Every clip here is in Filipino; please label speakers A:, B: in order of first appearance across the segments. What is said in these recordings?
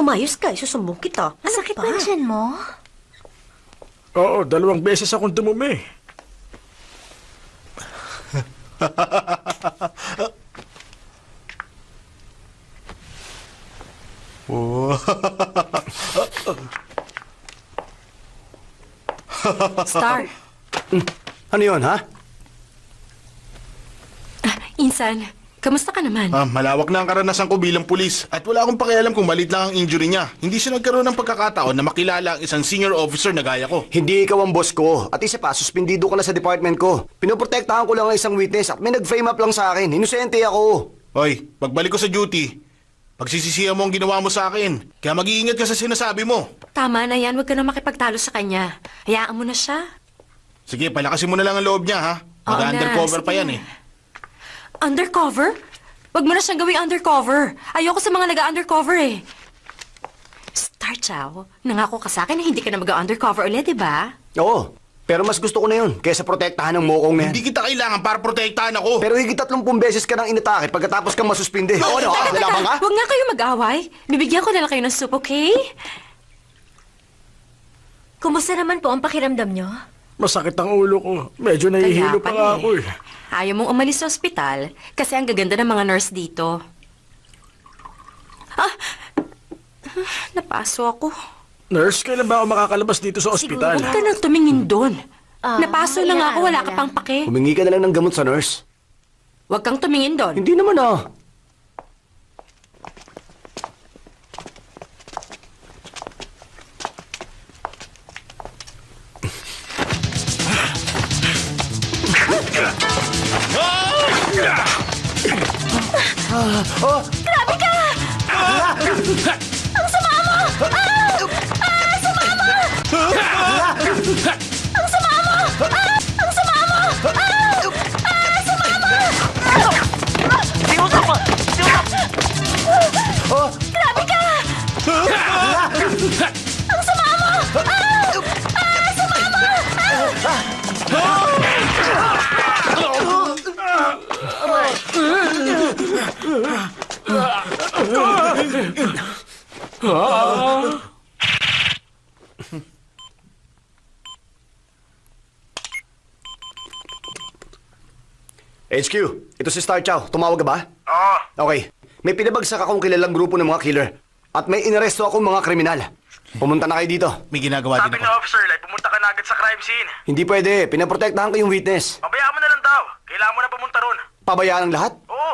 A: Umayos ka, isusumbong kita. Ano
B: Sakit
A: ba?
B: ba dyan mo?
C: Oo, 2 beses akong dumumi.
D: Star,
E: Ano yun, ha?
D: Insan, kamusta ka naman?
F: Malawak na ang karanasan ko bilang pulis at wala akong pakialam kung malit lang ang injury niya. Hindi siya nagkaroon ng pagkakataon na makilala ang isang senior officer na gaya ko.
E: Hindi ikaw ang boss ko. At isa pa, suspendido ka na sa department ko. Pinoprotektahan ko lang ang isang witness at may nag-frame up lang sa akin. Inosente ako.
F: Hoy, pagbalik ko sa duty, pagsisisihan mo ang ginawa mo sa akin. Kaya mag-iingat ka sa sinasabi mo.
D: Tama na yan, huwag ka na makipagtalo sa kanya. Hayaan mo na siya.
F: Sige, palakasin mo na lang ang loob niya, ha?
D: Oo na,
F: Mag-undercover pa
D: sige.
F: yan, eh.
D: Undercover? Huwag mo na siyang gawing undercover. Ayoko sa mga nag-undercover eh. Star Chow, nangako ka sa akin na hindi ka na mag-undercover ulit, di ba?
E: Oo, pero mas gusto ko na yun kaysa protektahan ng mokong na yan.
F: Hindi kita kailangan para protektahan ako.
E: Pero higit 30 beses ka nang inatake pagkatapos kang masuspinde. Oo, ano? Lalaban ka?
D: Huwag nga kayo mag-away. Bibigyan ko na lang kayo ng soup, okay?
B: Kumusta naman po ang pakiramdam nyo?
C: Masakit ang ulo ko. Medyo nahihilo pa nga
D: pala
C: ako eh.
D: Ayaw mong umalis sa ospital kasi ang gaganda ng mga nurse dito. Napaso ako.
C: Nurse, kailan ba ako makakalabas dito sa ospital?
D: Huwag ka nang tumingin doon.
B: Ah,
D: Napaso na nga ako,
B: ilang
D: wala
B: araw
D: ka
B: na
D: pang pake.
E: Humingi ka na lang ng gamot sa nurse.
D: Huwag kang tumingin doon.
E: Hindi naman ah.
B: Grabe ka! Ang sama mo! Ang sama mo! Ang sama mo! Ang sama mo! Ang sama mo! Grabe ka! Ang sama mo! Ang sama mo!
E: HQ, ito si Star Chow. Tumawag ka ba?
F: Oo.
E: Okay. May pinabagsak akong kilalang grupo ng mga killer. At may inaresto akong mga kriminal. Pumunta na kayo dito.
F: May ginagawa din
G: Sabi
F: ako.
G: ni officer, like, pumunta ka na agad sa crime scene.
E: Hindi pwede. Pinaprotektahan ko yung witness.
G: Pabayaan mo na lang daw. Kailangan mo na pumunta ron.
E: Pabayaan ang lahat?
G: Oo.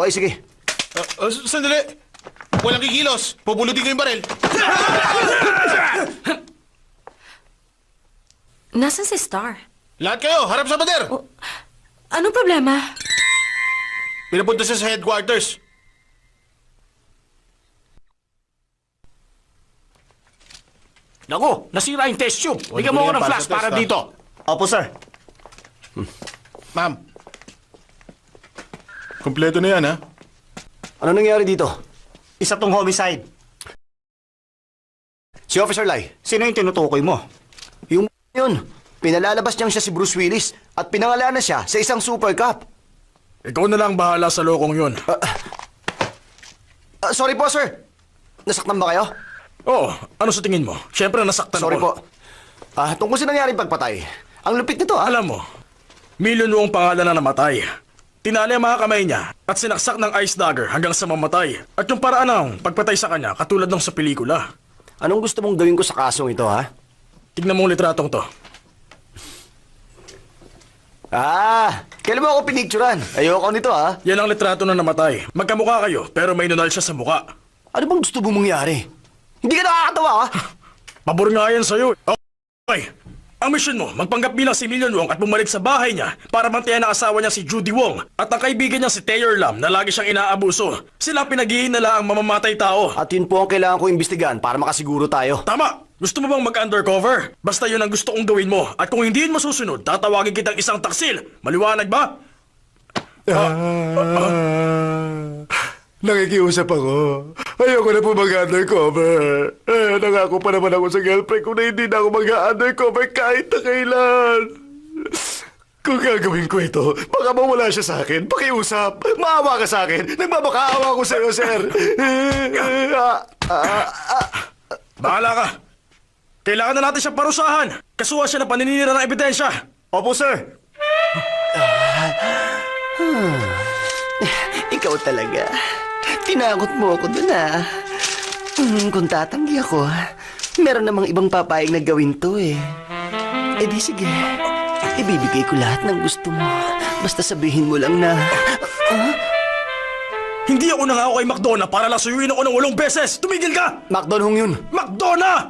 E: Okay, sige.
F: Sandali. Walang kikilos. Pupulutin ko yung baril.
D: Nasaan si Star?
F: Lahat kayo, harap sa pader.
D: Anong problema?
F: Pinapunta siya sa headquarters.
C: Naku, nasira yung test tube. Bigyan mo ako ng flash para dito.
E: Opo, sir.
F: Ma'am. Kompleto na yan, ha?
E: Ano nangyari dito?
H: Isa tong homicide.
E: Si Officer Lai.
H: Sino yung tinutukoy mo?
E: Yung yun. Pinalalabas niyang siya si Bruce Willis at pinangalanan siya sa isang Super Cup.
C: Ikaw na lang bahala sa lokong yun.
E: Sorry po, sir. Nasaktan ba kayo?
C: Oh, ano sa tingin mo? Siyempre nasaktan
E: Sorry
C: ako.
E: po. Tungkol sa nangyaring pagpatay. Ang lupit nito, ah.
C: Alam mo, Million Wong pangalan na namatay. Tinali ang mga kamay niya at sinaksak ng ice dagger hanggang sa mamatay. At yung paraan ng pagpatay sa kanya katulad ng sa pelikula.
E: Anong gusto mong gawin ko sa kasong ito, ha?
C: Tignan mo ang litratong to.
E: Kailan mo ako pinicturan? Ayoko nito, ha?
C: Yan ang litrato na namatay. Magkamukha kayo pero may nunal siya sa muka.
E: Ano bang gusto mong mangyari? Hindi ka nakakatawa, ha?
C: Pabor nga yan sa'yo. Okay. Ang mission mo, magpanggap bilang si Million Wong at bumalik sa bahay niya para bantayan ang asawa niya si Judy Wong at ang kaibigan niya si Taylor Lam na lagi siyang inaabuso. Sila pinaghihinala ang mamamatay tao.
E: At yun po ang kailangan ko imbestigahan para makasiguro tayo.
C: Tama! Gusto mo bang mag-undercover? Basta yun ang gusto kong gawin mo. At kung hindi yun masusunod, tatawagin kitang isang taksil. Maliwanag ba?
E: Nakikiusap ako. Ayoko na po mag-undercover. Nangako pa naman ako sa girlfriend ko na hindi na ako mag-undercover kahit na kailan. Kung gagawin ko ito, baka mawala siya sa akin. Pakiusap. Maawa ka sa akin. Nagmamakaawa ko sa iyo, sir.
C: Bahala ka. Kailangan na natin siya parusahan. Kasuhan siya ng paninira ng ebidensya.
H: Opo, sir.
I: Ikaw talaga. Tinakot mo ako dun kung tatanggi ako, meron namang ibang papayag na gawin to eh. Eh di sige, ibibigay ko lahat ng gusto mo. Basta sabihin mo lang na...
C: Hindi ako nangako kay McDonough para lasuyuin ako ng 8 beses. Tumigil ka!
I: McDonald yun.
C: McDonough!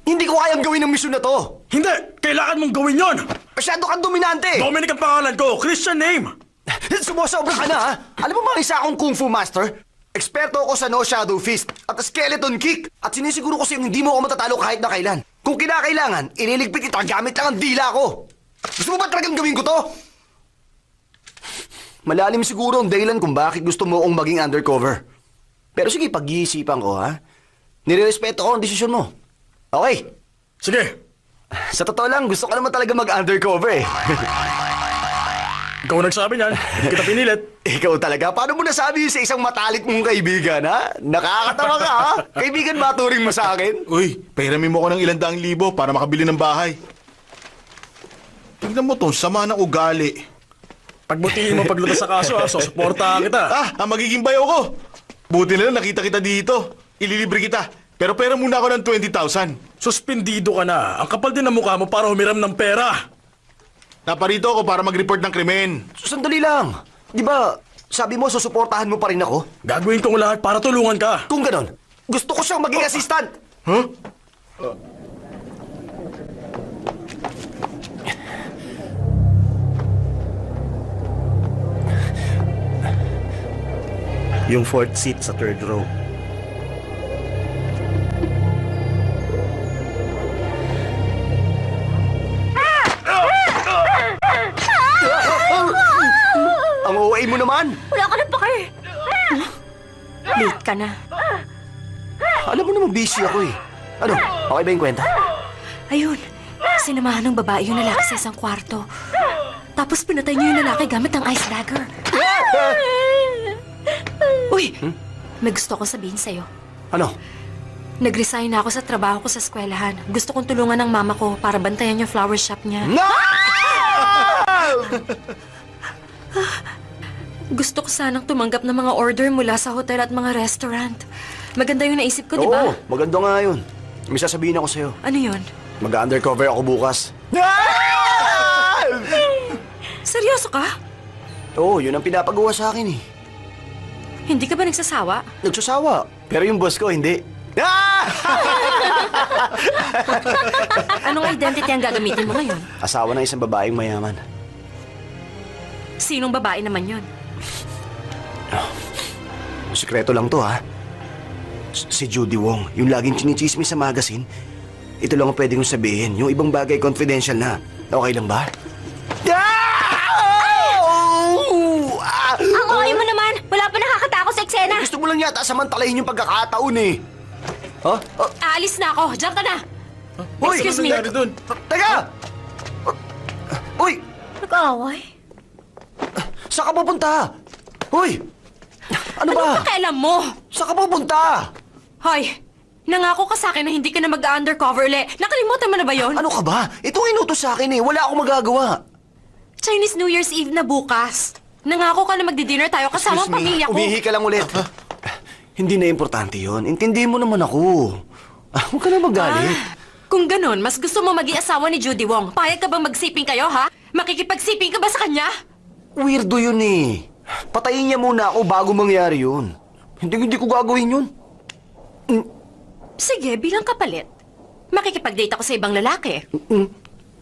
I: Hindi ko kayang gawin ang misyon na to.
C: Hindi! Kailangan mong gawin yon.
I: Masyado kang dominante.
C: Dominic ang pangalan ko. Christian name.
I: Sumosobra ka na ha? Alam mo ba isa akong kung fu master? Eksperto ako sa no shadow fist at skeleton kick. At sinisiguro ko sa'yo hindi mo ako matatalo kahit na kailan. Kung kinakailangan, ililigpit kita gamit lang ang dila ko. Gusto mo ba talagang gawin ko to? Malalim siguro ang dahilan kung bakit gusto mo akong maging undercover. Pero sige, pag-iisipan ko ha. Nirerespeto ko ang desisyon mo. Okay.
C: Sige.
I: Sa totoo lang, gusto ko naman talaga mag-undercover eh.
C: Ikaw nagsabi niyan. Hindi kita pinilit.
I: Ikaw talaga? Paano mo nasabi yun sa isang matalik mong kaibigan, ha? Nakakatawa ka, ha? Kaibigan ba turing mo sa akin?
F: Uy, pahiramin mo ko ng 200,000 para makabili ng bahay. Tingnan mo to, sama ng ugali.
C: Pagbutihin mo paglutas sa kaso, susuportahan kita.
F: Ang magiging bayo ko. Buti na lang nakita kita dito. Ililibre kita. Pero pera muna ako ng 20,000.
C: Suspendido ka na. Ang kapal din ng mukha mo para humiram ng pera.
F: Naparito ako para mag-report ng krimen.
I: Sandali lang. Di ba, sabi mo susuportahan mo pa rin ako?
C: Gagawin kong lahat para tulungan ka.
I: Kung ganon, gusto ko siyang maging assistant.
F: Huh?
H: Yung 4th seat sa 3rd row.
I: Ang OA mo naman.
B: Wala ka na pake.
D: Late ka na.
I: Alam mo naman busy ako eh. Ano, okay ba yung kwenta?
D: Ayun, sinamahan ng babae yung lalaki sa isang kwarto. Tapos pinatay niyo yung lalaki gamit ang ice dagger. Uy! May gusto ko sabihin sa'yo.
I: Ano?
D: Nag-resign na ako sa trabaho ko sa eskwelahan. Gusto kong tulungan ng mama ko para bantayan yung flower shop niya.
I: No!
D: Gusto ko sanang tumanggap ng mga order mula sa hotel at mga restaurant. Maganda yung naisip ko, di ba?
I: Oo, maganda nga yun. May sasabihin ako sa'yo.
D: Ano yun?
I: Mag-undercover ako bukas.
D: Seryoso ka?
I: Oo, yun ang pinapagawa sa akin eh.
D: Hindi ka ba nagsasawa?
I: Nagsasawa. Pero yung boss ko, hindi.
D: Anong identity ang gagamitin mo ngayon?
I: Asawa ng isang babaeng mayaman.
D: Sinong babae naman yun?
I: Sikreto lang to, ha? Si Judy Wong, yung laging chinichismis sa magazine. Ito lang ang pwede kong sabihin. Yung ibang bagay, confidential na. Okay lang ba?
B: Ang okay mo naman. Wala pa nakakatakot sa eksena.
I: Gusto mo lang yata samantalahin yung pagkakataon eh. Ha?
D: Aalis na ako. Diyan ka na.
I: Hoy!
D: Excuse me.
C: Nangyari dun?
I: Teka! Uy!
B: Nag-aaway?
I: Saan ka pupunta? Hoy! Ano ba?
D: Anong pakialam mo?
I: Saan ka pupunta?
D: Hoy, nangako ka sa akin na hindi ka na mag-undercover ulit. Nakalimutan mo na ba yon?
I: Ano ka ba? Ito ang inutos sa akin eh. Wala akong magagawa.
D: Chinese New Year's Eve na bukas. Nangako ka na magdi-dinner tayo kasama ang pamilya ko.
I: Umihi ka lang ulit. Hindi na importante yon. Intindihin mo naman ako. Huwag ka na magalit.
D: Kung ganon, mas gusto mo maging asawa ni Judy Wong. Payag ka bang magsiping kayo, ha? Makikipagsiping ka ba sa kanya?
I: Weirdo yun eh. Patayin niya muna ako bago mangyari yun. Hindi ko gagawin yun.
D: Sige, bilang kapalit. Makikipag-date ako sa ibang lalaki.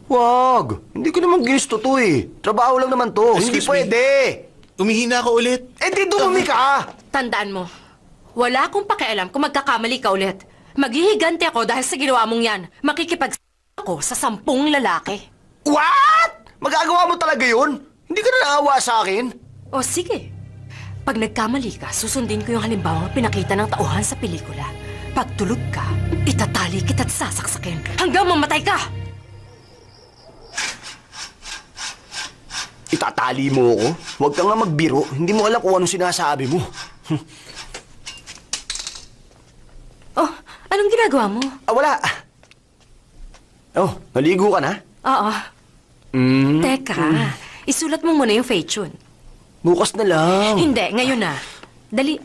I: Wag. Hindi ko naman ginusto to eh. Trabaho lang naman to. Hindi
F: Excuse me.
I: pwede.
F: Umihina ako ulit.
I: Eh di dumumi ka.
D: Tandaan mo, wala akong pakialam kung magkakamali ka ulit. Maghihiganti ako dahil sa ginawa mong yan. Makikipag ako sa 10 lalaki.
I: What? Magagawa mo talaga yun? Hindi ka na naawa sa akin?
D: O sige, pag nagkamali ka, susundin ko yung halimbawang pinakita ng tauhan sa pelikula. Pag tulog ka, itatali kita't sasaksakin hanggang mamatay ka!
I: Itatali mo ako? Huwag ka nga magbiro. Hindi mo alam kung anong sinasabi mo.
D: Anong ginagawa mo?
I: Wala. Oh, naligo ka na?
D: Oo.
I: Hmm.
D: Teka, isulat mo muna yung fate tune.
I: Bukas na lang.
D: Hindi, ngayon na. Dali.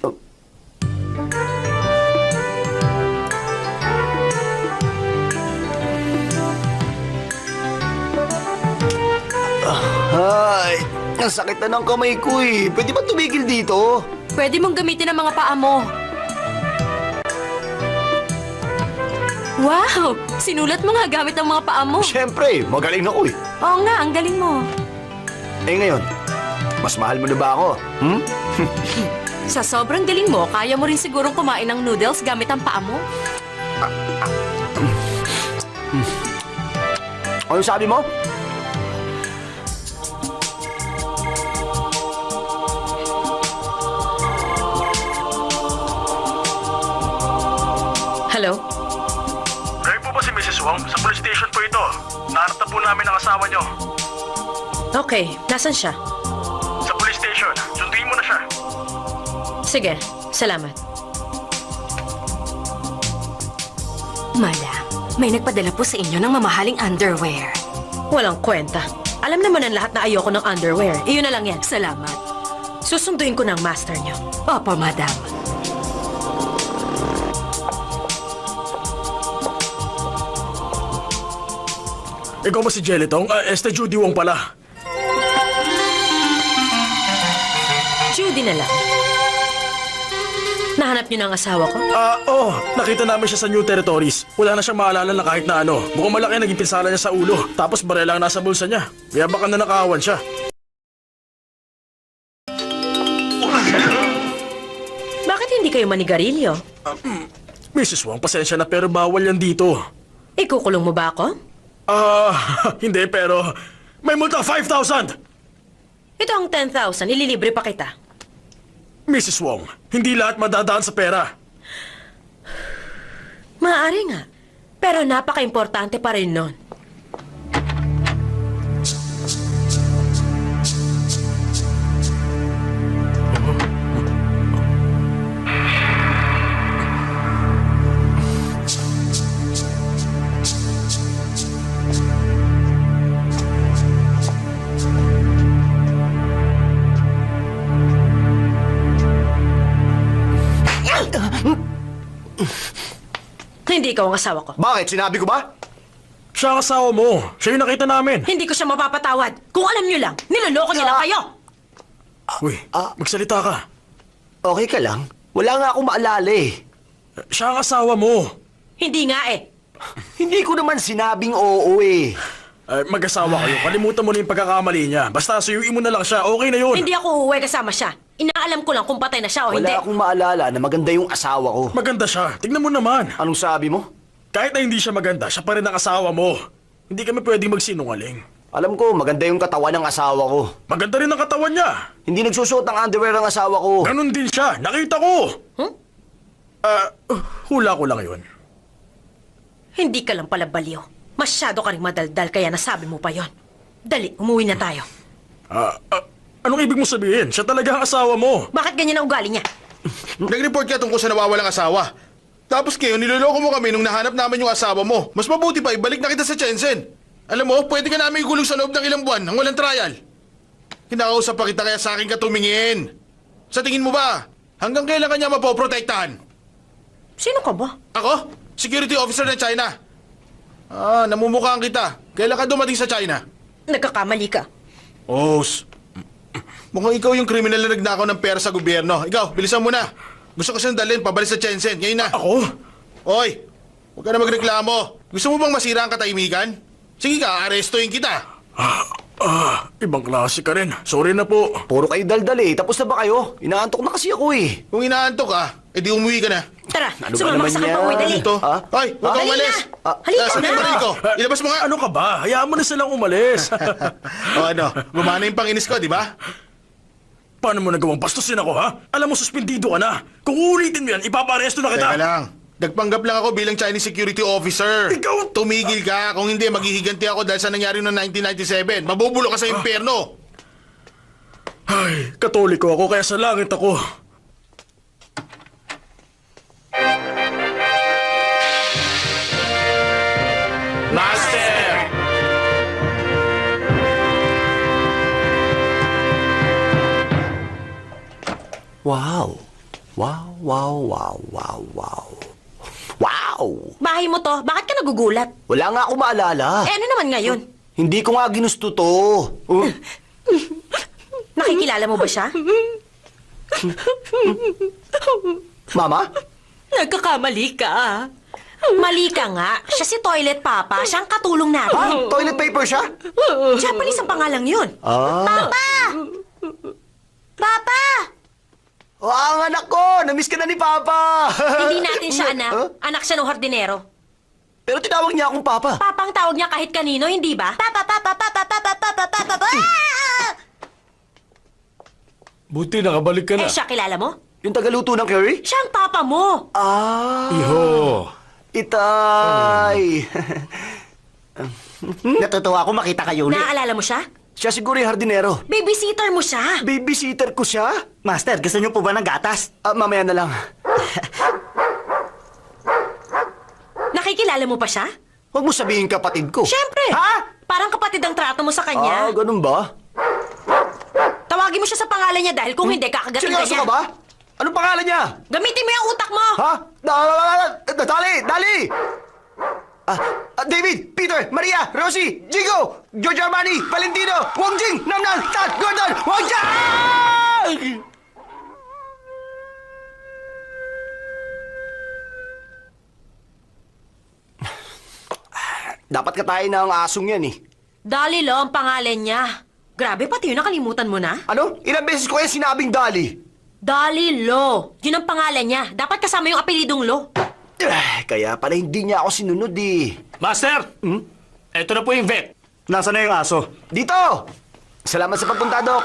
I: Ay, ang sakit na ng kamay ko eh. Pwede ba tumigil dito?
D: Pwede mong gamitin ang mga paa mo. Wow! Sinulat mo nga gamit ang mga paa mo.
I: Siyempre, magaling ako eh.
D: Oo nga, ang galing mo.
I: Eh ngayon, mas mahal mo na ba ako? Hmm?
D: Sa sobrang galing mo, kaya mo rin sigurong kumain ng noodles gamit ang paa mo?
I: Ano sabi mo?
D: Hello?
G: Kayo po ba si Mrs. Wong? Sa police station po ito. Nahanap na po namin ang asawa nyo.
A: Okay, nasan siya?
G: Sa police station. Sunduin mo na siya.
A: Sige, salamat.
D: Madam, may nagpadala po sa inyo ng mamahaling underwear.
A: Walang kwenta. Alam naman ang lahat na ayoko ng underwear. Iyon na lang yan.
D: Salamat.
A: Susunduin ko ng master niyo.
D: Opo, madam.
C: Ikaw ba si Jelitong? Judy Wong pala.
A: Judy na lang. Nahanap niyo na ang asawa ko?
C: Oo. Nakita namin siya sa New Territories. Wala na siyang maalala na kahit na ano. Mukhang malaki ang naging pinsala niya sa ulo. Tapos barela ang nasa bulsa niya. Kaya baka na nakawan siya.
A: Bakit hindi kayo manigarilyo?
C: Mrs. Wong, pasensya na pero bawal yan dito.
A: Ikukulong mo ba ako?
C: Hindi pero may multa 5,000!
A: Ito ang 10,000. Ililibre pa kita.
C: Mrs. Wong, hindi lahat madadaan sa pera.
A: Maaari nga. Pero napaka-importante pa rin nun. Hindi ikaw ang asawa ko.
I: Bakit? Sinabi ko ba?
C: Siya ang asawa mo. Siya yung nakita namin.
A: Hindi ko siya mapapatawad. Kung alam niyo lang, niloloko niya lang kayo.
C: Uy, magsalita ka.
I: Okay ka lang? Wala nga akong maalala eh.
C: Siya ang asawa mo.
A: Hindi nga eh.
I: Hindi ko naman sinabing oo eh.
C: Mag-asawa kayo. Kalimutan mo na yung pagkakamali niya. Basta suyuin mo na lang siya. Okay na yun.
A: Hindi ako uuwi kasama siya. Inaalam ko lang kung patay na siya o
I: Wala
A: hindi.
I: akong maalala na maganda yung asawa ko.
C: Maganda siya. Tignan mo naman.
I: Anong sabi mo?
C: Kahit na hindi siya maganda, siya pa rin ang asawa mo. Hindi kami pwedeng magsinungaling.
I: Alam ko, maganda yung katawan ng asawa ko.
C: Maganda rin ang katawan niya.
I: Hindi nagsusuot ng underwear ang asawa ko.
C: Ganon din siya. Nakita ko.
A: Huh?
C: Hula ko lang yun.
A: Hindi ka lang pala baliw. Masyado ka rin madaldal kaya nasabi mo pa yon. Dali, umuwi na tayo.
C: Anong ibig mo sabihin? Siya talaga ang asawa mo.
A: Bakit ganyan ang ugali niya?
F: Nag-report ka tungkol sa nawawalang asawa. Tapos ngayon, niloloko mo kami nung nahanap namin yung asawa mo. Mas mabuti pa, ibalik na kita sa Shenzhen. Alam mo, pwede ka namin ikulong sa loob ng ilang buwan nang walang trial. Kinakausap pa kita kaya sa akin ka tumingin. Sa tingin mo ba, hanggang kailan ka niya mapoprotektahan?
A: Sino ka ba?
F: Ako? Security officer ng China. Namumukhaan kita. Kailan ka dumating sa China?
A: Nagkakamali ka.
F: Mukhang ikaw yung kriminal na nagnakaw ng pera sa gobyerno. Ikaw, bilisan mo na. Gusto ko siyang dalhin pabalik sa Shenzhen. Ngayon na.
C: Ako?
F: Hoy, huwag ka na magreklamo. Gusto mo bang masira ang katahimikan? Sige ka, arestuhin kita.
C: Ibang klase ka rin. Sorry na po.
I: Puro kayo daldal eh. Tapos na ba kayo? Inaantok na kasi ako eh.
F: Kung inaantok ka, edi umuwi ka na.
A: Tara,
I: Ano ba
A: sumama
I: naman
A: ka sa akin
I: yan?
A: pa uwi, dali.
F: Ito. Hoy, huwag kang
A: Dali
F: umalis.
A: na. Halika
F: Saan
A: na.
F: yung baril ko? Ilabas mo nga.
C: Ano ka ba? Hayaan mo na silang umalis.
F: Gumana yung panginis ko, di ba?
C: Paano mo nagawang bastusin ako, ha? Alam mo, suspindido ka na. Kung uulitin mo yan, ipaparesto na kita.
F: Teka lang. Nagpanggap lang ako bilang Chinese security officer.
C: Ikaw-
F: Tumigil ka. Kung hindi, maghihiganti ako dahil sa nangyari noong 1997. Mabubulo ka sa impyerno.
C: Ay, Katoliko ako, kaya sa langit ako.
E: Wow. Wow, wow, wow, wow, wow. Wow!
A: Bahay mo to, bakit ka nagugulat?
E: Wala nga ako maalala.
A: Eh ano naman ngayon?
E: Hindi ko nga ginusto to. Oh.
A: Nakikilala mo ba siya?
E: Mama?
A: Nagkakamali ka. Mali ka nga. Siya si Toilet Papa. Siya ang katulong natin.
E: Ha? Toilet paper siya?
A: Japanese ang pangalang yun.
E: Ah.
A: Papa!
E: Oh, ang anak ko! Namiss ka na ni Papa!
A: Hindi natin siya anak.
E: Huh?
A: Anak siya ng hardinero.
E: Pero tinawag niya akong Papa.
A: Papa ang tawag niya kahit kanino, hindi ba?
C: Buti nakabalik ka na.
A: Eh siya, kilala mo?
E: Yung tagaluto ng curry?
A: Siya ang papa mo.
E: Ah!
C: Iho.
E: Itay!
I: Natutuwa ako makita kayo ulit.
A: Naaalala mo siya?
E: Siya siguro yung hardinero.
A: Babysitter mo siya.
E: Babysitter ko siya?
I: Master, gusto niyo po ba ng gatas?
E: Mamaya na lang.
A: Nakikilala mo pa siya?
E: Huwag mo sabihin kapatid ko.
A: Siyempre.
E: Ha?
A: Parang kapatid ang trato mo sa kanya.
E: Ganun ba?
A: Tawagin mo siya sa pangalan niya dahil kung hindi, kakagatin ka
E: Seryoso
A: niya.
E: ka ba? Anong pangalan niya?
A: Gamitin mo yung utak mo.
E: Ha? Dali! Dali! David, Peter, Maria, Rosie, Jigo, Giorgio Armani, Valentino, Wong Jing, Namnan, Tat, Gordon, Wong Jing! Dapat katayin na ang asong yan eh.
A: Dali lo ang pangalan niya. Grabe, pati yun nakalimutan mo na.
E: Ano? Ilang beses ko kaya sinabing Dali?
A: Dali Lo. Yun ang pangalan niya. Dapat kasama yung apelidong Lo.
E: Kaya pala hindi niya ako sinunod eh.
C: Master! Ito na po yung vet.
H: Nasaan na yung aso?
E: Dito! Salamat sa pagpunta, Doc.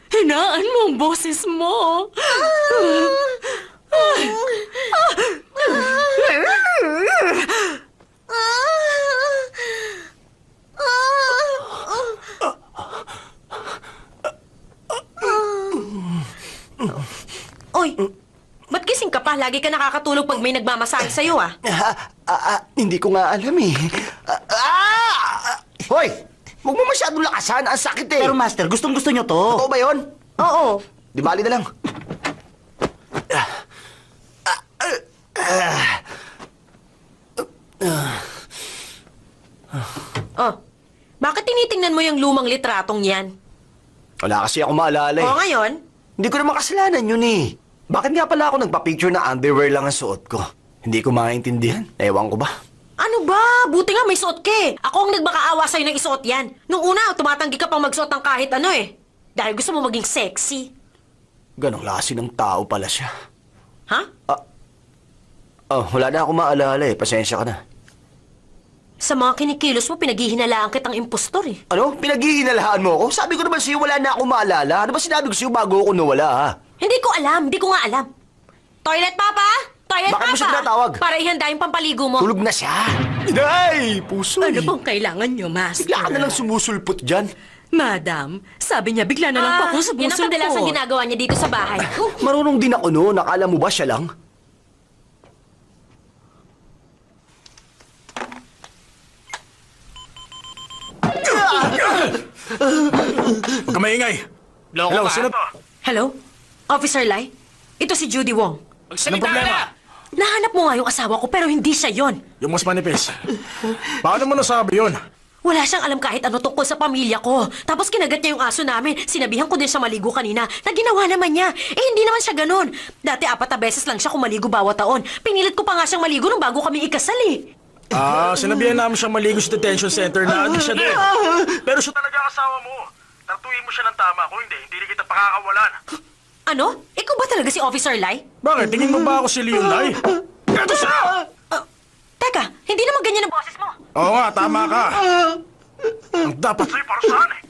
D: Hinaan mo ang boses mo.
A: Oy, ba't gising ka pa? Lagi ka nakakatulog pag may nagmamasahe sa'yo, ah.
E: Hindi ko nga alam eh. Hoy! Huwag mo masyadong lakasan. Ang sakit eh.
I: Pero Master, gustong-gusto niyo to.
E: Totoo ba yun?
A: Oo.
E: Di bali na lang.
A: Oh, bakit tinitingnan mo yung lumang litratong yan?
E: Wala kasi ako maalala eh.
A: O ngayon,
E: Hindi ko naman kasalanan yun eh. Bakit nga pala ako nagpa-picture na underwear lang ang suot ko? Hindi ko maintindihan. Ewan ko ba?
A: ano ba? Buti nga may suot ka eh. Ako ang nagmakaawa sa'yo ng isuot yan. Nung una, tumatanggi ka pang magsuot ng kahit ano eh. Dahil gusto mo maging sexy.
E: Ganong klase ng tao pala siya.
A: Ha?
E: Wala na ako maalala eh. Pasensya ka na.
A: Sa mga kinikilos mo, pinaghihinalaan kitang impostor eh.
E: Ano? Pinaghihinalahaan mo ako? Sabi ko naman sa'yo wala na ako maalala. Ano ba sinabi ko sa'yo bago ako nawala ha?
A: Hindi ko nga alam. Toilet Papa? Toilet
E: Bakit mo
A: Papa?
E: siya tinatawag?
A: Para ihanda yung pampaligo mo.
E: Tulog na siya. Ay! Puso
D: Ano bang kailangan nyo, Master?
E: Bigla ka na lang sumusulpot dyan.
D: Madam, sabi niya bigla na lang po akong
A: Yan ang kadalasang
D: sumusulpot.
A: ginagawa niya dito sa bahay.
E: Marunong din ako noon. Nakala mo ba siya lang?
C: Huwag ka maingay. Hello, sino?
A: Hello? Officer Lai? Ito si Judy Wong.
C: Anong problema?
A: Nahanap mo nga yung asawa ko pero hindi siya yon.
C: Yung mas manipis. Paano mo nasabi yun?
A: Wala siyang alam kahit ano tungkol sa pamilya ko. Tapos kinagat niya yung aso namin. Sinabihan ko din siya maligo kanina. Na ginawa naman niya. Eh, hindi naman siya ganun. Dati 4 na beses lang siya kumaligo bawat taon. Pinilit ko pa nga siyang maligo nung bago kami ikasal eh.
C: Sinabihan namin siyang maligo sa detention center na adik siya din. Pero siya
G: Talaga ang asawa mo. Tratuhin mo siya ng tama. Kung hindi kita pakakawalan.
A: Ano? Ikaw ba talaga si Officer Lai?
C: Bakit? Tingin mo ba ako si Leon Lai? Eto siya!
A: Teka, hindi naman ganyan ang boses mo.
C: Oo nga, tama ka. Ang dapat
G: Sa'yo para saan eh?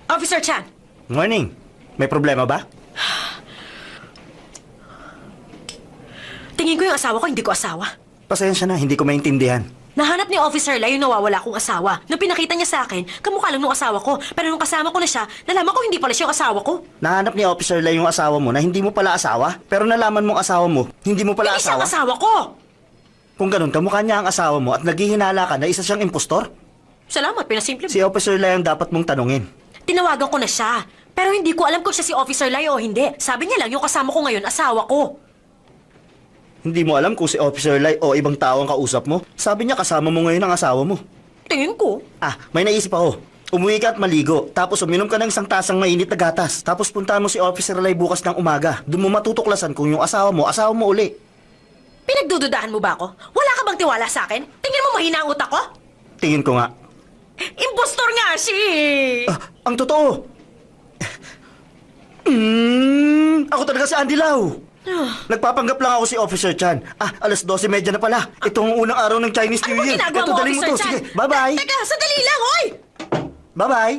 A: Officer Chan,
H: Morning. May problema ba?
A: tingin ko yung asawa ko, hindi ko asawa.
H: Pasensya na, hindi ko maintindihan.
A: Nahanap ni Officer Lai yung nawawala kong asawa. Nung pinakita niya sa akin, kamukha lang nung asawa ko. Pero nung kasama ko na siya, nalaman ko hindi pala siya yung asawa ko.
H: Nahanap ni Officer Lai yung asawa mo na hindi mo pala asawa, pero nalaman mong asawa mo, hindi mo pala
A: Hindi siya
H: asawa?
A: ang asawa ko!
H: Kung ganun, kamukha niya ang asawa mo at naghihinala ka na isa siyang impostor?
A: Salamat, pinasimple mo.
H: Si Officer Lai ang dapat mong tanungin.
A: Tinawagan ko na siya. Pero hindi ko alam kung siya si Officer Lai o hindi. Sabi niya lang yung kasama ko ngayon, asawa ko.
H: Hindi mo alam kung si Officer Lai o ibang tao ang kausap mo? Sabi niya kasama mo ngayon ang asawa mo.
A: Tingin ko.
H: May naisip ako. Umuwi ka at maligo, tapos uminom ka ng isang tasang mainit na gatas. Tapos puntahan mo si Officer Lai bukas ng umaga. Doon mo matutuklasan kung yung asawa mo uli.
A: Pinagdududahan mo ba ako? Wala ka bang tiwala sa akin? Tingin mo mahina ang utak ko?
H: Tingin ko nga.
A: Impostor nga siya eh!
H: Ang totoo! Ako talaga si Andy Lau. Nagpapanggap lang ako si Officer Chan. 12:30 na pala. Ito ang unang araw ng Chinese
A: Ano
H: New
A: ba
H: Year.
A: ginagawa
H: Ito,
A: mo,
H: dali mo
A: Officer
H: to.
A: Chan?
H: Sige, bye-bye.
A: Teka, sandali lang, hoy!
H: Bye-bye.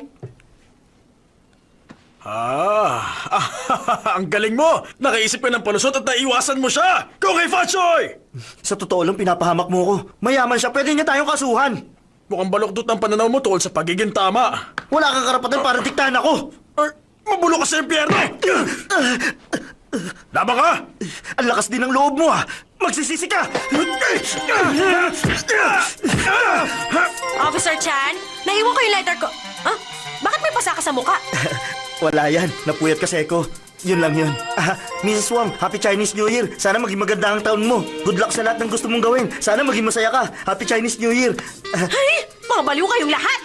C: Ang galing mo! Nakaisip ka ng palusot at naiwasan mo siya! Go kay Fatsoy!
H: Sa totoo lang, pinapahamak mo ko. Mayaman siya, pwede niya tayong kasuhan.
C: Mukhang baloktot ang pananaw mo tungkol sa pagiging tama.
H: Wala kang karapatan para diktahan ako.
C: Ay, mabulo ka sa impyerno! Laban ka!
H: Ang lakas din ng loob mo, Magsisisi ka!
A: Officer Chan, naiwan ko yung lighter ko. Bakit may pasaka sa muka?
H: Wala yan. Napuyat kasi ko. Yun lang yun. Mrs. Wang, Happy Chinese New Year. Sana maging maganda ang taon mo. Good luck sa lahat ng gusto mong gawin. Sana maging masaya ka. Happy Chinese New Year.
A: Ay, mga baliw kayong lahat!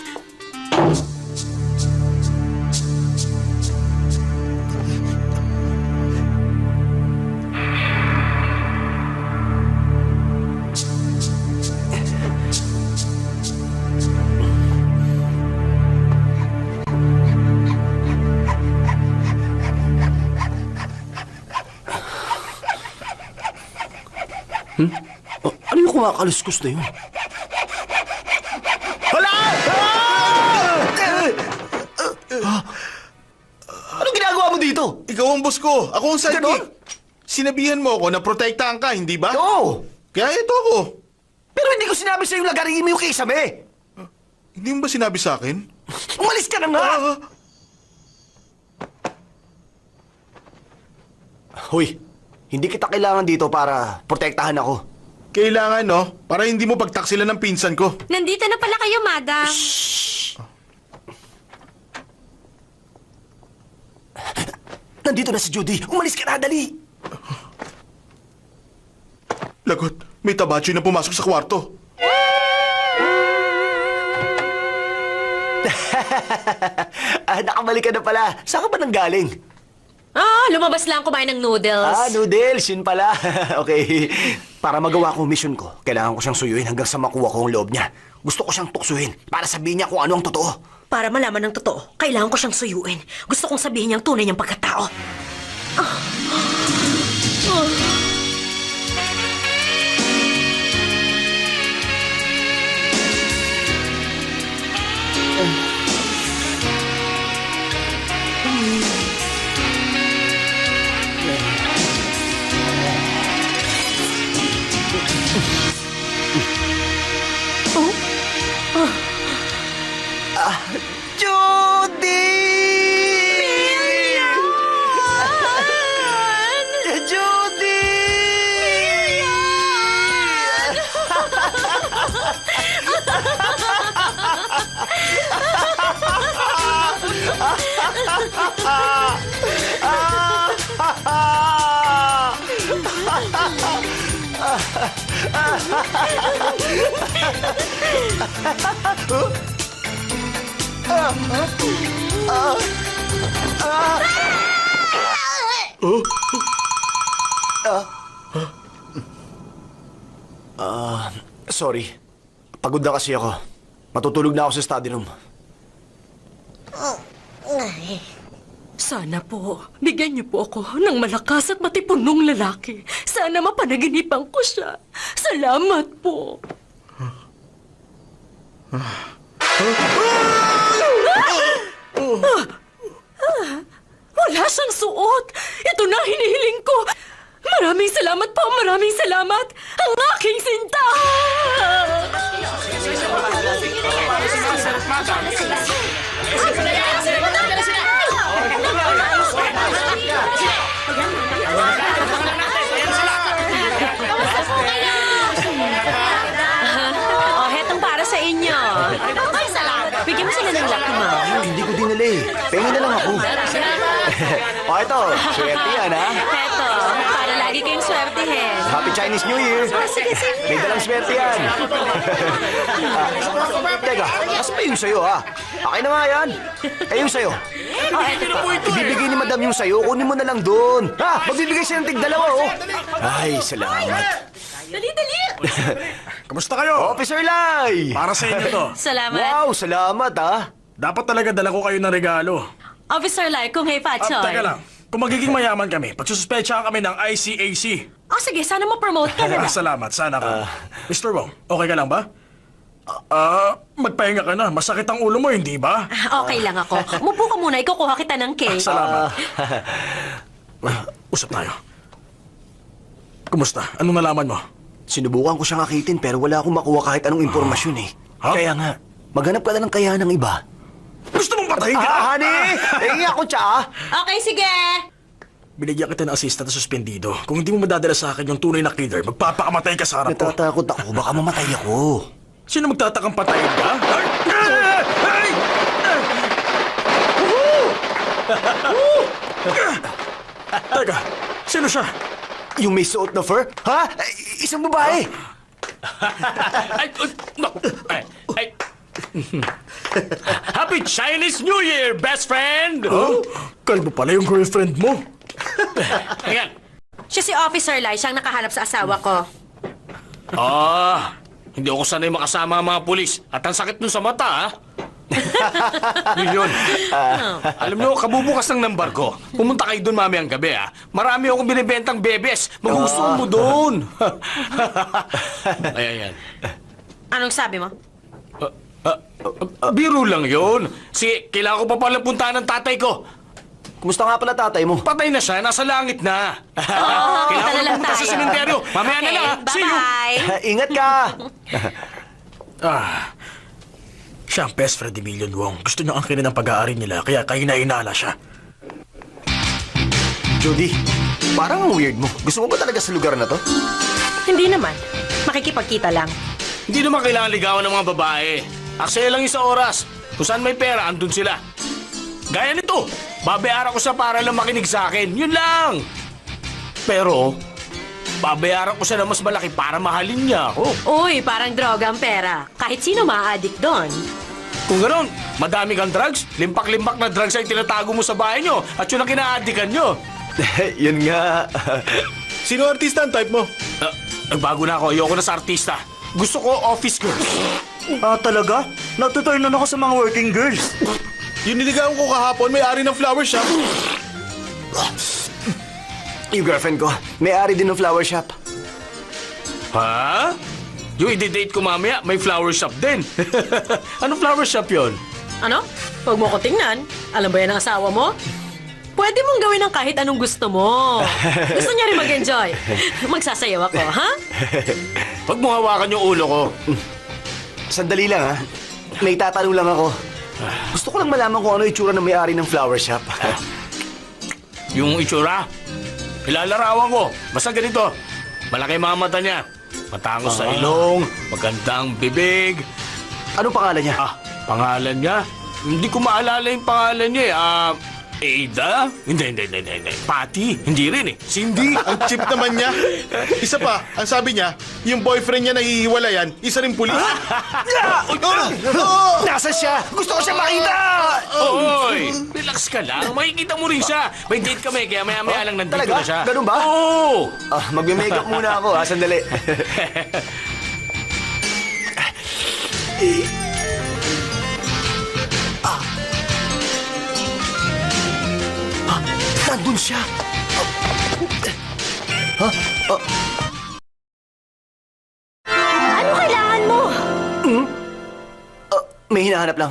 I: Ano yung kumakaluskos na yun? Hala! Anong ginagawa mo dito?
F: Ikaw ang boss ko. Ako ang sidekick.
I: Ganon?
F: Sinabihan mo ako na protektahan ka, hindi ba?
I: Oo!
F: Kaya ito ako.
I: Pero hindi ko sinabi sa'yo lagaringin mo yung kisame!
F: Hindi mo ba sinabi sa akin?
I: Umalis ka na nga! Hoy, hindi kita kailangan dito para protektahan ako.
F: Kailangan, no? Para hindi mo pagtaksilan ng pinsan ko.
D: Nandito na pala kayo, madam.
I: Nandito na si Judy. Umalis ka na, dali!
F: Lagot, may tabacho na pumasok sa kwarto.
I: Nakabalik ka na pala. Saan ka ba nanggaling?
A: Lumabas lang kumain ng noodles.
I: Noodles. Yun pala. Okay. Para magawa ko ang mission ko, kailangan ko siyang suyuin hanggang sa makuha ko ang loob niya. Gusto ko siyang tuksuhin para sabihin niya kung ano ang totoo.
A: Para malaman ng totoo, kailangan ko siyang suyuin. Gusto kong sabihin niyang tunay niyang pagkatao.
I: Judy! Judy! Sorry. Pagod na kasi ako. Matutulog na ako sa study room.
D: Sana po, bigyan niyo po ako ng malakas at matipunong lalaki. Sana mapanaginipan ko siya. Salamat po. Wala siyang suot. Ito na hinihiling ko. Maraming salamat po, maraming salamat. Ang aking sinta!
A: Oh, hetong para sa inyo. Ay, salamat. Bigyan mo sila ng Lucky Mom.
I: Hindi ko dinala eh. Pengi na lang ako. O ito, swerte yan ha.
A: Heto, para lagi kayong swertihin.
I: Happy Chinese New Year.
A: Sige, sige.
I: May dalang swerte yan. Teka, mas pa yung sayo ha. Akin na nga yan. Eh yung sayo. Ibibigay ni madam yung sayo, kunin mo na lang doon. Ha, magbibigay siya ng tig-dalawa oh. Ay, salamat.
A: Dali, dali.
C: Kamusta kayo?
I: Officer Lai!
C: Para sa inyo to.
A: Salamat.
I: Wow, salamat ha.
C: Dapat talaga dala ko kayo ng regalo.
A: Officer Lai, kung hey Patsoy.
C: Teka lang. Kung magiging mayaman kami, pagsususpechahan kami ng ICAC.
A: Oh, sige, sana ma-promote ka na.
C: Salamat, sana ka. Mr. Wong, okay ka lang ba? Magpahinga ka na. Masakit ang ulo mo, hindi ba?
A: Okay lang ako. Mupo ka muna, ikukuha kita ng cake.
C: Salamat. Usap tayo. Kumusta? Anong nalaman mo?
I: Sinubukan ko siyang akitin pero wala akong makuha kahit anong impormasyon eh.
C: Ha?
I: Kaya nga, maghanap ka na ng kaya ng iba.
C: Gusto mong patayin ka?
I: honey! Hingi ako tsa.
A: Okay, sige.
C: Binigyan kita ng assistant na suspendido. Kung hindi mo madadala sa akin yung tunay na killer, magpapakamatay ka sa harap ko.
I: Natatakot ako, baka mamatay ako.
C: Sino magtatakang patayin ka? Teka, sino siya?
I: Yung may suot na fur? Ha? Isang babae.
J: Happy Chinese New Year, best friend!
C: Oh? Kalbo pala yung girlfriend mo.
J: Ayan.
A: Siya si Officer Lai, siyang nakahanap sa asawa ko.
J: Hindi ako sanay makasama ang mga pulis. At ang sakit nun sa mata, ha? Milyon. Alam niyo, kabubukas ng number ko. Pumunta kayo doon mamayang gabi, ha? Marami akong binibentang bebes. Magustuhan mo doon. Ayan.
A: Anong sabi mo?
J: Biro lang yun. Sige, kailangan ko pa pala puntahan ng tatay ko.
I: Kumusta nga pala tatay mo?
J: Patay na siya, nasa langit na.
A: kita
J: Kailangan
A: na
J: ko
A: lang
J: pumunta sa
A: tayo.
J: sementeryo. Mamaya na lang, ha? See you.
A: Bye-bye.
I: Ingat ka.
C: Siya ang best friend ni Million Wong. Gusto niya angkinin ang pag-aari nila, kaya kahinala siya.
I: Judy, parang ang weird mo. Gusto mo ba talaga sa lugar na to?
A: Hindi naman. Makikipagkita lang.
J: Hindi naman kailangan ligawan ng mga babae. Aksaya lang yung sa oras. Kung saan may pera, andun sila. Gaya nito, babayaran ko siya para lang makinig sa akin. Yun lang. Pero, babayaran ko siya na mas malaki para mahalin niya ako.
A: Uy, parang droga ang pera. Kahit sino ma-addict doon.
J: Kung gano'n, madami kang drugs, limpak-limpak na drugs ay tinatago mo sa bahay niyo at yun ang kinaadikan niyo.
I: Yun nga.
F: Sino artista ang type mo?
J: Nagbago na ako, ayoko na sa artista. Gusto ko office girls.
H: Talaga? Natuturn na ako sa mga working girls.
F: Yung niligawan ko kahapon, may-ari ng flower shop.
I: Yung girlfriend ko, may-ari din ng flower shop.
J: Ha? Yung i-date ko mamaya, may flower shop din. Anong flower shop yon?
A: Ano? Huwag mo ko tingnan. Alam ba yan ang asawa mo? Pwede mong gawin ang kahit anong gusto mo. Gusto niya rin mag-enjoy. Magsasayaw ako, ha?
J: Huwag mo hawakan yung ulo ko.
I: Sandali lang ha. May tatanong lang ako. Gusto ko lang malaman kung ano itsura ng may-ari ng flower shop.
J: Yung itsura, ilalarawan ko. Basta ganito, malaki mga mata niya. Matangos sa ilong, magandang bibig.
I: Anong pangalan niya?
J: Pangalan niya? Hindi ko maalala yung pangalan niya eh. Ada? Hindi. Patty? Hindi rin eh.
F: Cindy, ang cheap naman niya. Isa pa, ang sabi niya, yung boyfriend niya nahihiwalayan, isa rin pulis.
I: Nasaan siya? Gusto ko siya makita!
J: Oy! Relax ka lang. Makikita mo rin siya. May date kami, kaya maya-maya lang nandito
I: Talaga?
J: na siya.
I: Ganun ba?
J: Oo!
I: Magme-makeup muna ako ha. Sandali. Nandun siya.
B: Ano kailangan mo?
I: May hinahanap lang.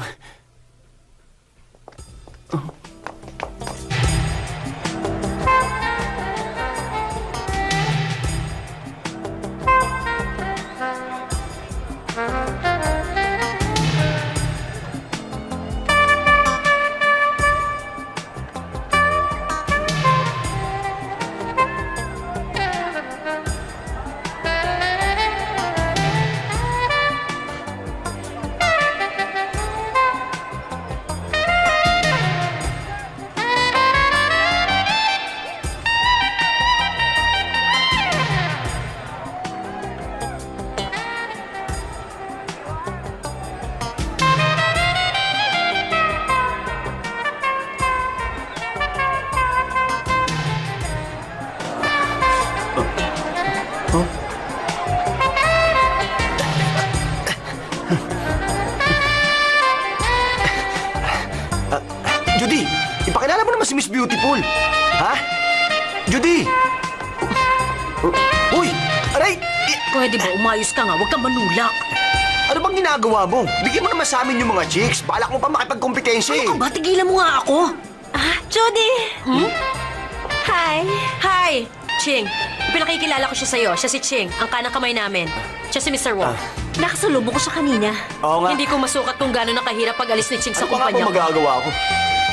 I: beautiful. Ha? Judy! Uy! Aray!
A: Pwede ba umayos ka nga? Huwag kang manulak.
I: Ano bang ginagawa mo? Bigyan mo naman sa amin yung mga chicks. Balak mo pa makipagkompetensya eh.
A: Ano ka ba? Tigilan mo nga ako.
B: Judy! Hi!
A: Hi! Ching, pinakikilala ko siya sa'yo. Siya si Ching, ang kanang kamay namin. Siya si Mr. Wong. Nakasalubong ko siya kanina.
I: Oo nga.
A: Hindi ko masukat kung gano'n nakahirap pag alis ni Ching sa
I: Ano pa nga
A: kumpanya
I: ba
A: ko.
I: magagawa ko?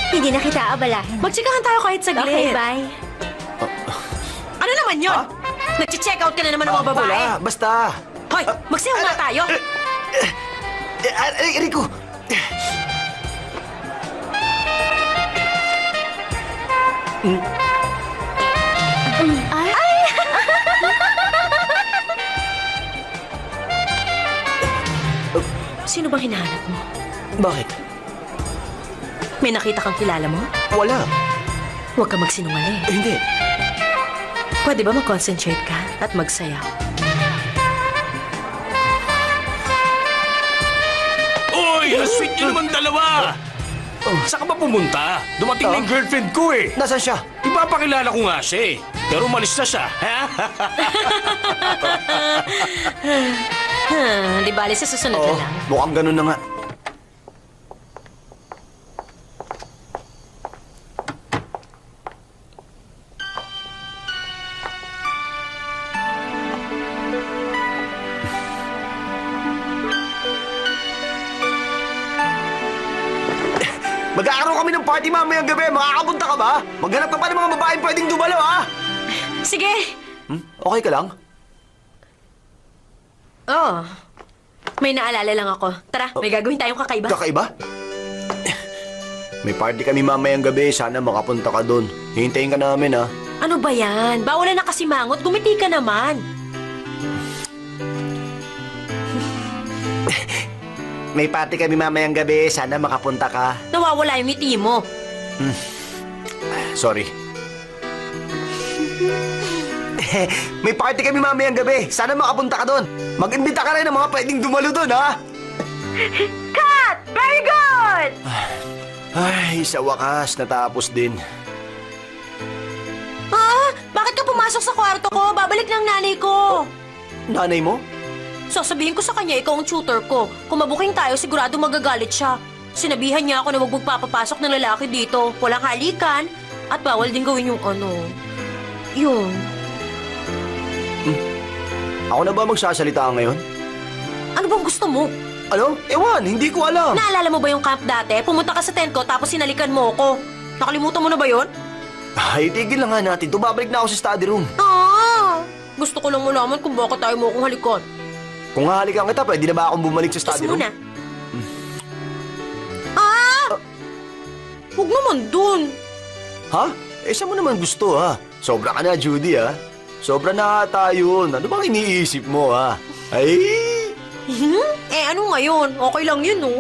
B: Hindi na kita abalahin.
A: Magtsikahan tayo kahit saglit.
B: Okay, bye.
A: Ano naman yun?
I: Ha?
A: Nag-check out ka na naman ng mga babae.
I: Wala, basta.
A: Hoy, magsayaw nga tayo.
I: Rico!
A: Sino bang hinahanap mo?
I: Bakit?
A: May nakita kang kilala mo?
I: Wala.
A: Huwag kang magsinungaling.
I: Hindi.
A: Pwede ba mag-concentrate ka at magsayaw?
J: Uy, na-sweet nyo naman dalawa! Saan ka ba pumunta? Dumating na yung girlfriend ko eh.
I: Nasaan siya?
J: Ipapakilala ko nga siya eh. Pero umalis na siya.
A: Di bali sa susunod na lang.
I: Mukhang ganun na nga. Magkakaroon kami ng party mamayang gabi. Makakapunta ka ba? Maghanap ka pa ng mga babaeng pwedeng dumalo, ha?
A: Sige!
I: Okay ka lang?
A: Oh, may naalala lang ako. Tara, may gagawin tayong kakaiba.
I: Kakaiba? May party kami mamayang gabi. Sana makapunta ka doon. Hihintayin ka namin, ha?
A: Ano ba yan? Bawalan na kasi mangot. Gumiti ka naman.
I: May party kami mamayang gabi. Sana makapunta ka.
A: Nawawala yung ngiti mo.
I: Sorry. May party kami mamayang gabi. Sana makapunta ka doon. Mag-imbita ka rin ng mga pwedeng dumalo doon, ha?
B: Cut! Very good!
I: Ay, sa wakas, natapos din.
A: Bakit ka pumasok sa kwarto ko? Babalik ng nanay ko.
I: Nanay mo?
A: Sasabihin ko sa kanya, ikaw ang tutor ko. Kung mabuking tayo, sigurado magagalit siya. Sinabihan niya ako na huwag magpapapasok ng lalaki dito. Walang halikan. At bawal din gawin yung yun.
I: Ako na ba magsasalita ngayon?
A: Ano bang gusto mo?
I: Ano? Ewan, hindi ko alam.
A: Naalala mo ba yung camp dati? Pumunta ka sa tent ko tapos sinalikan mo ako. Nakalimutan mo na ba yun?
I: Ay, tigil lang nga natin. Babalik na ako sa study room.
A: Gusto ko lang malaman kung bakit tayo mo akong halikan.
I: Kung hahalikan kita, pwede na ba akong bumalik sa study
A: Kiss
I: room?
A: muna. Huwag naman dun.
I: Ha? Eh, saan mo naman gusto, ha? Sobra ka na, Judy, ha? Sobra na ata yun. Ano bang iniisip mo, ha? Ay!
A: Ano ngayon? Okay lang yun, no?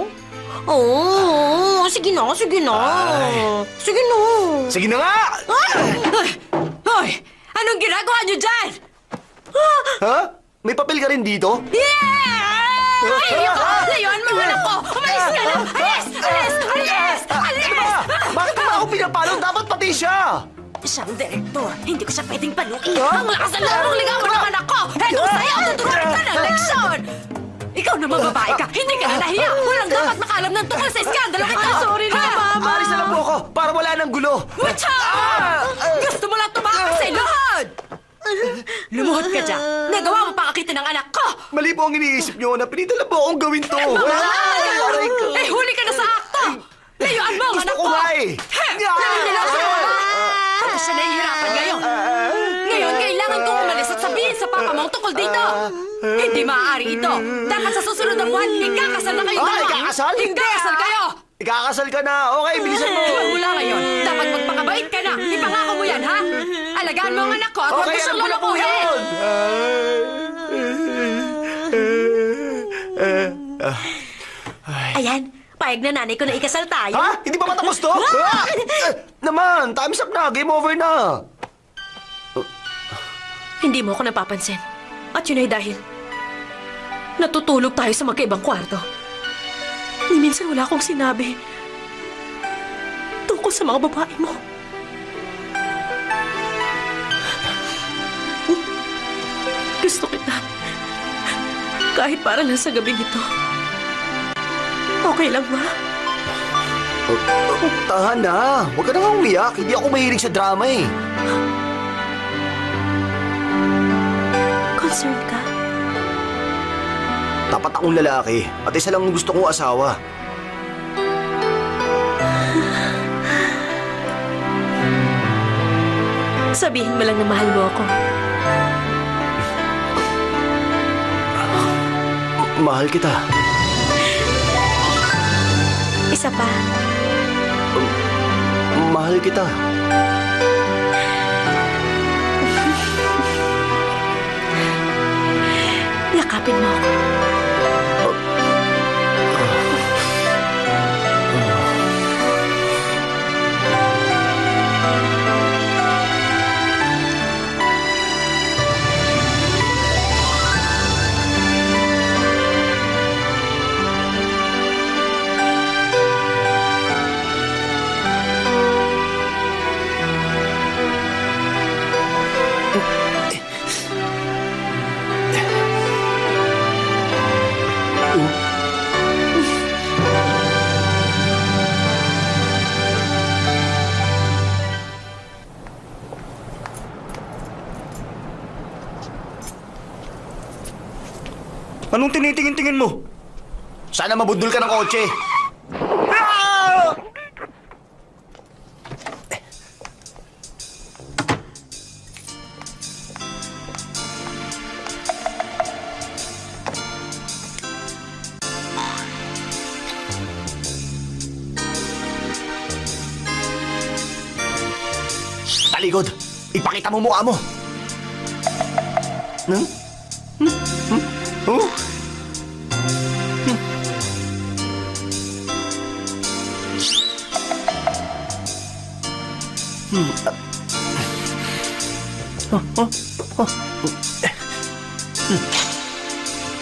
A: Oo, sige na, sige na.
I: Ay.
A: Sige na.
I: Sige na nga!
D: Hoy! Anong ginagawa niyo dyan?
I: Ha? May papel ka rin dito?
D: Layuan mo, anak ko! Umalis ka na! Alis! Alis! Alis! Alis!
I: Bakit ba ako pinapalo? Dapat pati siya!
D: Siyang direktor, hindi ko siya pwedeng paluin. Ang lakas ng larong ligawan ng anak ko! Kung sa'yo, tuturuan ka ng leksyon! Ikaw naman babae ka, hindi ka na nahiya! Walang dapat makalam ng tungkol sa iskandalo ito! Sorry na, Mama!
I: Maalis na lang po ako para wala nang gulo!
D: Mucha! Gusto mo lang tumakas sa luhod! Lumuhod ka dyan! Nagawa mo pang akitin ng anak ko!
I: Mali po ang iniisip niyo na pinitala po akong gawin to!
D: Aray ko! Eh, huli ka na sa akto! Layuan mo ang
I: Gusto
D: anak
I: ko
D: ko!
I: nga eh!
D: Ako siya nahihirapan ngayon! Ngayon, kailangan kong umalis at sabihin sa papa mo tungkol dito! Hindi maaari ito! Dapat sa susunod na buwan, ikakasal na kayo dalawa!
I: Ikakasal?
D: Ikakasal kayo!
I: Ikakasal ka na! Okay, bilisan mo!
D: Mula ngayon, dapat magpakabait ka na! Ipangako mo yan, ha? Alagaan mo ang anak ko at huwag mo
I: Okay,
D: siyang
I: alam ko na po
D: lulukuhin!
I: yun!
A: Ayan, payag na nanay ko na ikasal tayo.
I: Ha? Hindi pa matapos to? Naman, time's up na. Game over na.
A: Hindi mo ako napapansin. At yun ay dahil natutulog tayo sa magkaibang kwarto. Ni minsan wala akong sinabi tungkol sa mga babae mo. Gusto kita. Kahit para lang sa gabing ito. Okay lang ba?
I: Tahan na. Huwag ka nang umiyak. Hindi ako mahilig sa drama eh.
A: Concerned ka?
I: Tapat akong lalaki at isa lang ang gusto kong asawa.
A: Sabihin mo lang na mahal mo ako.
I: Mahal kita.
A: Isa pa.
I: Mahal kita.
A: Yakapin mo ako.
H: Anong tinitingin-tingin mo?
I: Sana mabudol ka ng kotse. Talikod! Ipakita mo mukha mo! Oh?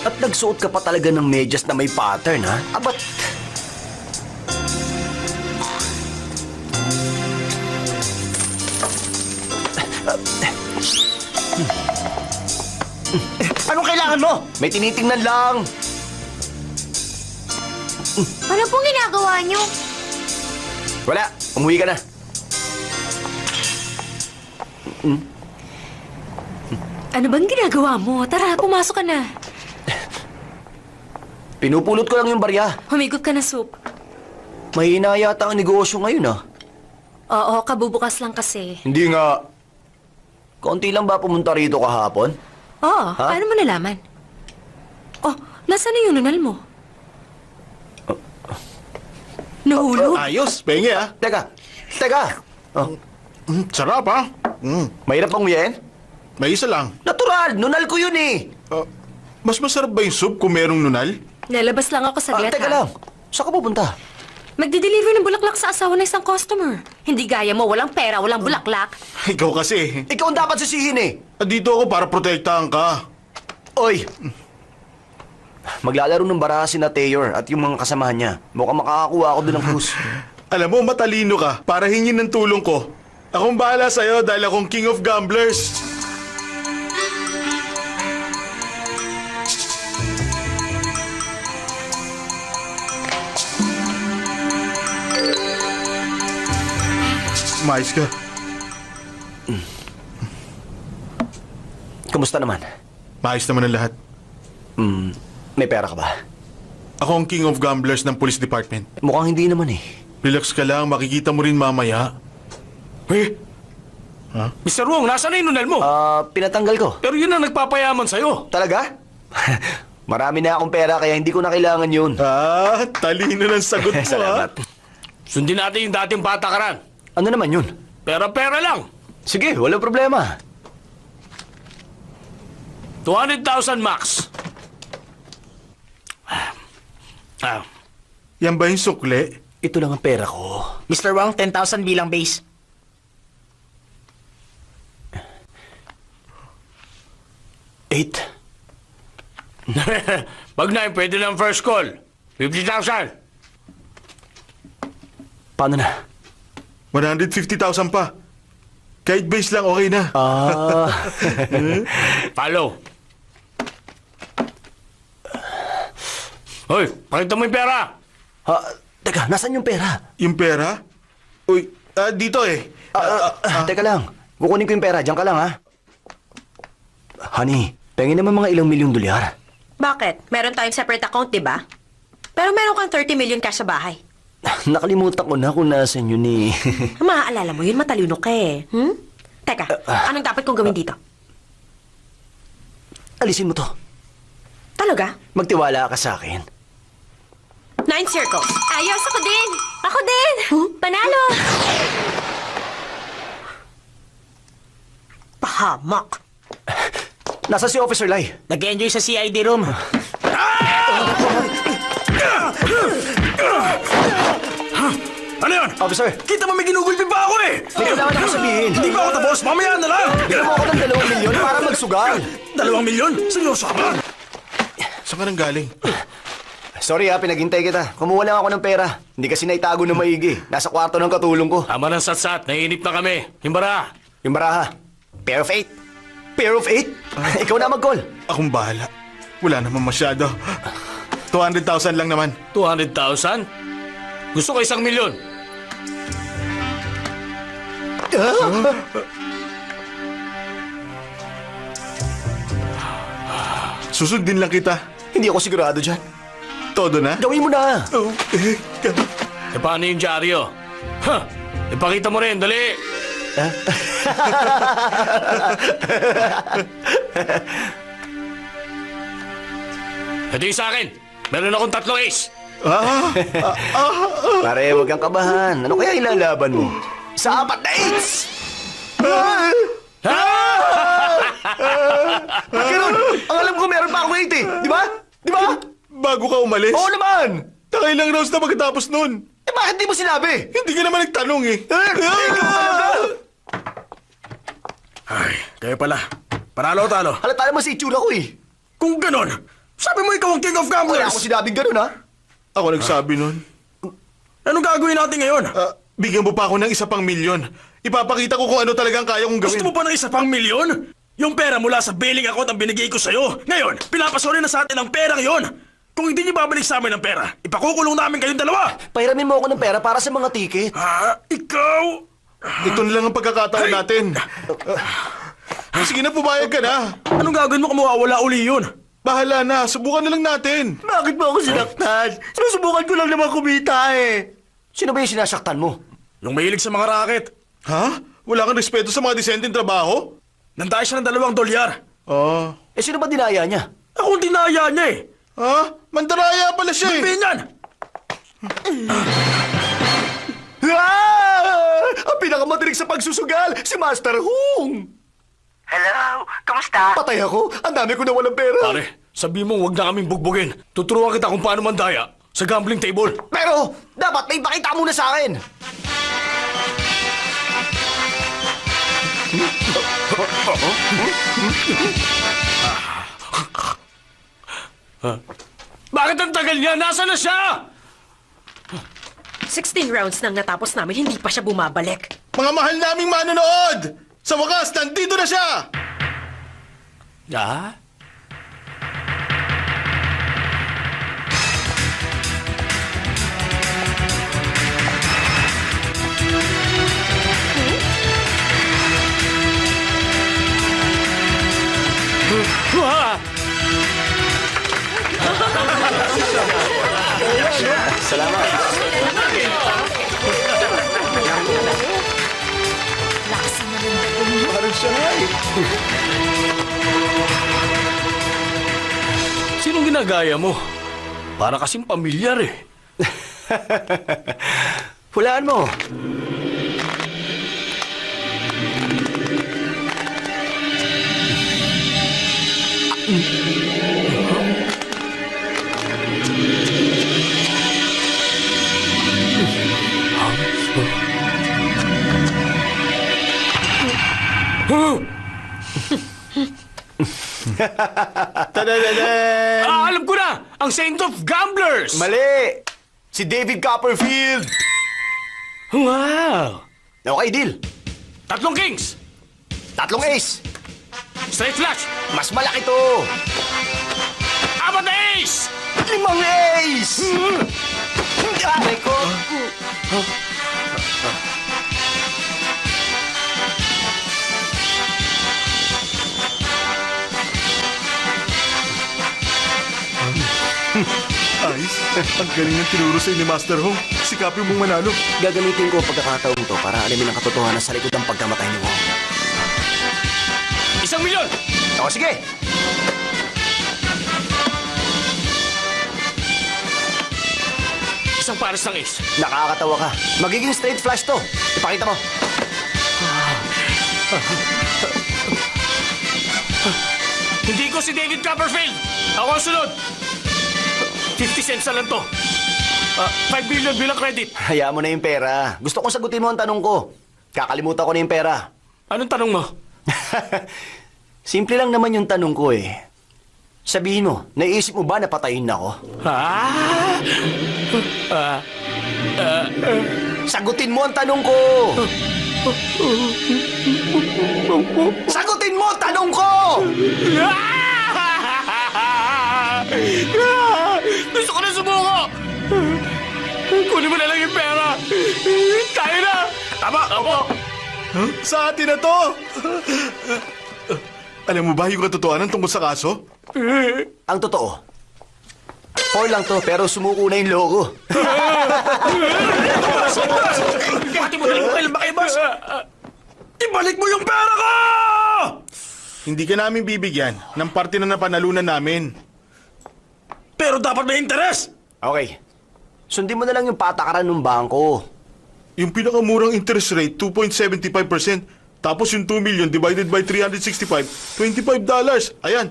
I: At nagsuot ka pa talaga ng medyas na may pattern, ha? Abat... Anong kailangan mo? May tinitingnan lang.
B: Ano pong ginagawa niyo?
I: Wala, umuwi ka na.
A: Ano bang ginagawa mo? Tara, pumasok ka na.
I: Pinupulot ko lang yung barya.
A: Humigot ka na, Soup.
I: Mahina yata ang negosyo ngayon, ha?
A: Oo, kabubukas lang kasi.
I: Hindi nga. Konti lang ba pumunta rito kahapon?
A: Oo, paano mo nalaman? Oh, nasaan na yung nunal mo? Nahulog?
F: Ayos, penge ah.
I: Teka. Oh,
F: Sarap ah.
I: mahirap bang uyain?
F: May isa lang.
I: Natural, nunal ko yun eh.
F: Mas masarap ba yung soup kung merong nunal?
A: Nalabas lang ako saglit,
I: Teka lang, saan ka pupunta?
A: Magdi-deliver ng bulaklak sa asawa ng isang customer. Hindi gaya mo, walang pera, walang bulaklak.
F: Ikaw kasi.
I: Ikaw ang dapat sisihin eh.
F: Dito ako para protektahan ka.
I: Oy! Maglalaro ng baraha si na Tayor at yung mga kasamahan niya. Mukhang makakakuha ako doon ng krus.
F: Alam mo, matalino ka. Para hingin ng tulong ko. Akong bahala sa'yo dahil akong king of gamblers. Mais ka.
I: Kumusta naman?
F: Maayos naman ang lahat.
I: May pera ka ba?
F: Ako ang king of gamblers ng police department.
I: Mukhang hindi naman eh.
F: Relax ka lang, makikita mo rin mamaya.
J: Mr. Wong, nasaan na yung nunal mo?
I: Pinatanggal ko.
J: Pero yun ang nagpapayaman sa'yo.
I: Talaga? Marami na akong pera kaya hindi ko na kailangan yun.
F: Talino ng sagot mo
I: Salamat.
J: Sundin natin yung dating patakaran.
I: Ano naman yun?
J: Pera-pera lang.
I: Sige, walang problema.
J: 200,000 max.
F: Yan ba yung sukle?
I: Ito lang ang pera ko.
K: Mr. Wong, 10,000 bilang base.
I: Eight.
J: Pag na, pwede ng first call. 50,000.
I: Paano na?
F: 150,000 pa. Kahit base lang, okay na.
J: Follow. Hoy, pakita mo yung pera!
I: Teka, nasan yung pera?
F: Yung pera? Uy, dito eh.
I: Teka lang. Kukunin ko yung pera. Diyan ka lang, ha? Honey, pengin naman mga ilang milyong dolyar.
A: Bakit? Meron tayong separate account, di ba? Pero meron kang 30 million cash sa bahay.
I: Nakalimutan ko na kung nasan yun eh.
A: Maaalala mo yun, matalino ka eh. Teka, anong dapat kong gawin dito?
I: Alisin mo to.
A: Talaga?
I: Magtiwala ka sa akin.
A: 9 circles.
B: Ayos, ako din! Ako din! Panalo!
A: Pahamak.
I: Nasa si Officer Lai?
K: Nag-enjoy sa CID room.
C: Ano yun?
I: Officer,
C: Kita mo may ginugulpi pa ako eh!
I: may kailangan ako sabihin.
C: Hindi pa ako tapos, mamaya na lang!
I: Bigyan mo ako ng 2 milyon para magsugal.
C: 2 milyon? Seryoso ka ba?
F: Saan ka nang galing?
I: Sorry pinaghintay kita. Kumuha lang ako ng pera. Hindi kasi naitago na maigi. Nasa kwarto ng katulong ko.
J: Tama ng satsat, naiinip na kami. Himbara!
I: Yung baraha. Pair of 8. Pair of 8? Ikaw na mag-call.
F: Akong bahala. Wala naman masyado. 200,000 lang naman.
J: 200,000? Gusto ko 1 milyon.
F: Susundin lang kita.
I: Hindi ako sigurado dyan.
F: Todo na?
I: Gawin mo na.
F: Oh,
J: E paano yung dyaryo? Ha! Ipakita mo rin, dali! Ito yung sa akin. Meron akong 3 ace.
I: Pare, huwag kang kabahan. Ano kaya ilalaban mo? Sa 4 na 8! Ganun! Ang alam ko meron pa akong 8 eh. Di ba? Di ba?
F: Bago ka umalis?
I: Oo naman!
F: Nakailang rounds na pagkatapos nun.
I: Eh bakit di mo sinabi?
F: Hindi ka naman nagtanong eh.
C: Ay, kayo pala. Panalo o talo?
I: Halata naman sa itsura ko eh.
C: Kung ganon, sabi mo ikaw ang king of
I: Wala
C: gamblers!
I: akong sinabing ganun ha.
F: Ako nagsabi nun.
C: Anong gagawin natin ngayon?
F: Bigyan mo pa ako ng 1 pang milyon. Ipapakita ko kung ano talagang kaya kong gawin.
C: Gusto mo pa ng 1 pang milyon? Yung pera mula sa bailing account ang binigay ko sa'yo. Ngayon, pinapasori na sa atin ang perang yon. Kung hindi niyo babalik sa amin ang pera, ipakukulong namin kayong dalawa.
I: Pahiramin mo ako ng pera para sa mga ticket.
C: Ikaw?
F: Ito na lang ang pagkakataon natin. Sige na, pumayag ka na.
C: Anong gagawin mo kung mawawala uli yun?
F: Bahala na, subukan na lang natin.
I: Bakit mo ako sinaktan? Sinusubukan ko lang naman kumita eh. Sino ba yung sinasaktan mo?
C: Yung mahilig sa mga racket.
F: Ha? Wala kang respeto sa mga disenteng trabaho?
C: Nandaya siya ng $2.
F: Oh.
I: Eh sino ba dinaya niya?
C: Ako ang dinaya niya eh.
F: Ha? Mandaraya pala siya eh.
C: Binyan!
I: Ang pinakamatinig sa pagsusugal, si Master Hung!
L: Hello, kamusta?
I: Patay ako. Ang dami ko na walang pera.
J: Pare, sabi mo huwag na kaming bugbugin. Tuturuan kita kung paano mandaya sa gambling table.
I: Pero, dapat may pakita muna sa akin.
J: Bakit ang tagal niya? Nasaan na siya?
A: 16 rounds nang natapos namin, hindi pa siya bumabalik.
F: Mga mahal naming manonood! Sa wakas, nandito na siya!
J: Ah? Ah! Sinong ginagaya mo? Para kasing pamilyar eh.
I: Hulaan mo.
F: Tadadadan!
J: Alam ko na! Ang Saint of Gamblers!
I: Mali! Si David Copperfield!
J: Wow!
I: Okay, deal.
J: 3 kings!
I: 3 ace.
J: Straight flush!
I: Mas malaki to.
J: Apat Apat na ace!
H: 5 ace! Aray ko!
F: Ayos. Ang galing ng tinuro sa'yo ni Master Hong. Sikapin mong manalo.
I: Gagamitin ko ang pagkakataon to para alamin ang katotohanan sa likod ng pagkamatay ni Wong.
J: 1 milyon!
H: O, sige!
J: Isang pares ng ace.
H: Nakakatawa ka. Magiging straight flush to. Ipakita mo.
J: Hindi ko si David Copperfield. Ako ang sunod. 50 cents na lang to. 5 million bilang credit.
H: Hayaan mo na yung pera. Gusto kong sagutin mo ang tanong ko. Kakalimutan ko na yung pera.
J: Anong tanong mo?
H: Simple lang naman yung tanong ko eh. Sabihin mo, naisip mo ba na patayin na ako? Sagutin mo ang tanong ko! Sagutin mo ang tanong ko!
J: Gusto ko na sumuko! Kunin mo na lang yung pera! Tayo na!
F: Tama! Opo! Sa atin na to! Alam mo ba yung katotohanan tungkol sa kaso?
H: Ang totoo. 4 lang to, pero sumuko na yung logo.
C: Pati mo na yung kailan ba kay boss? Ibalik mo yung pera ko!
F: Hindi ka namin bibigyan ng parte na napanalunan namin.
C: Pero dapat may interes!
H: Okay. Sundin mo na lang yung patakaran ng bangko.
F: Yung pinakamurang interest rate, 2.75%. Tapos yung 2 million divided by 365, $25. Ayan.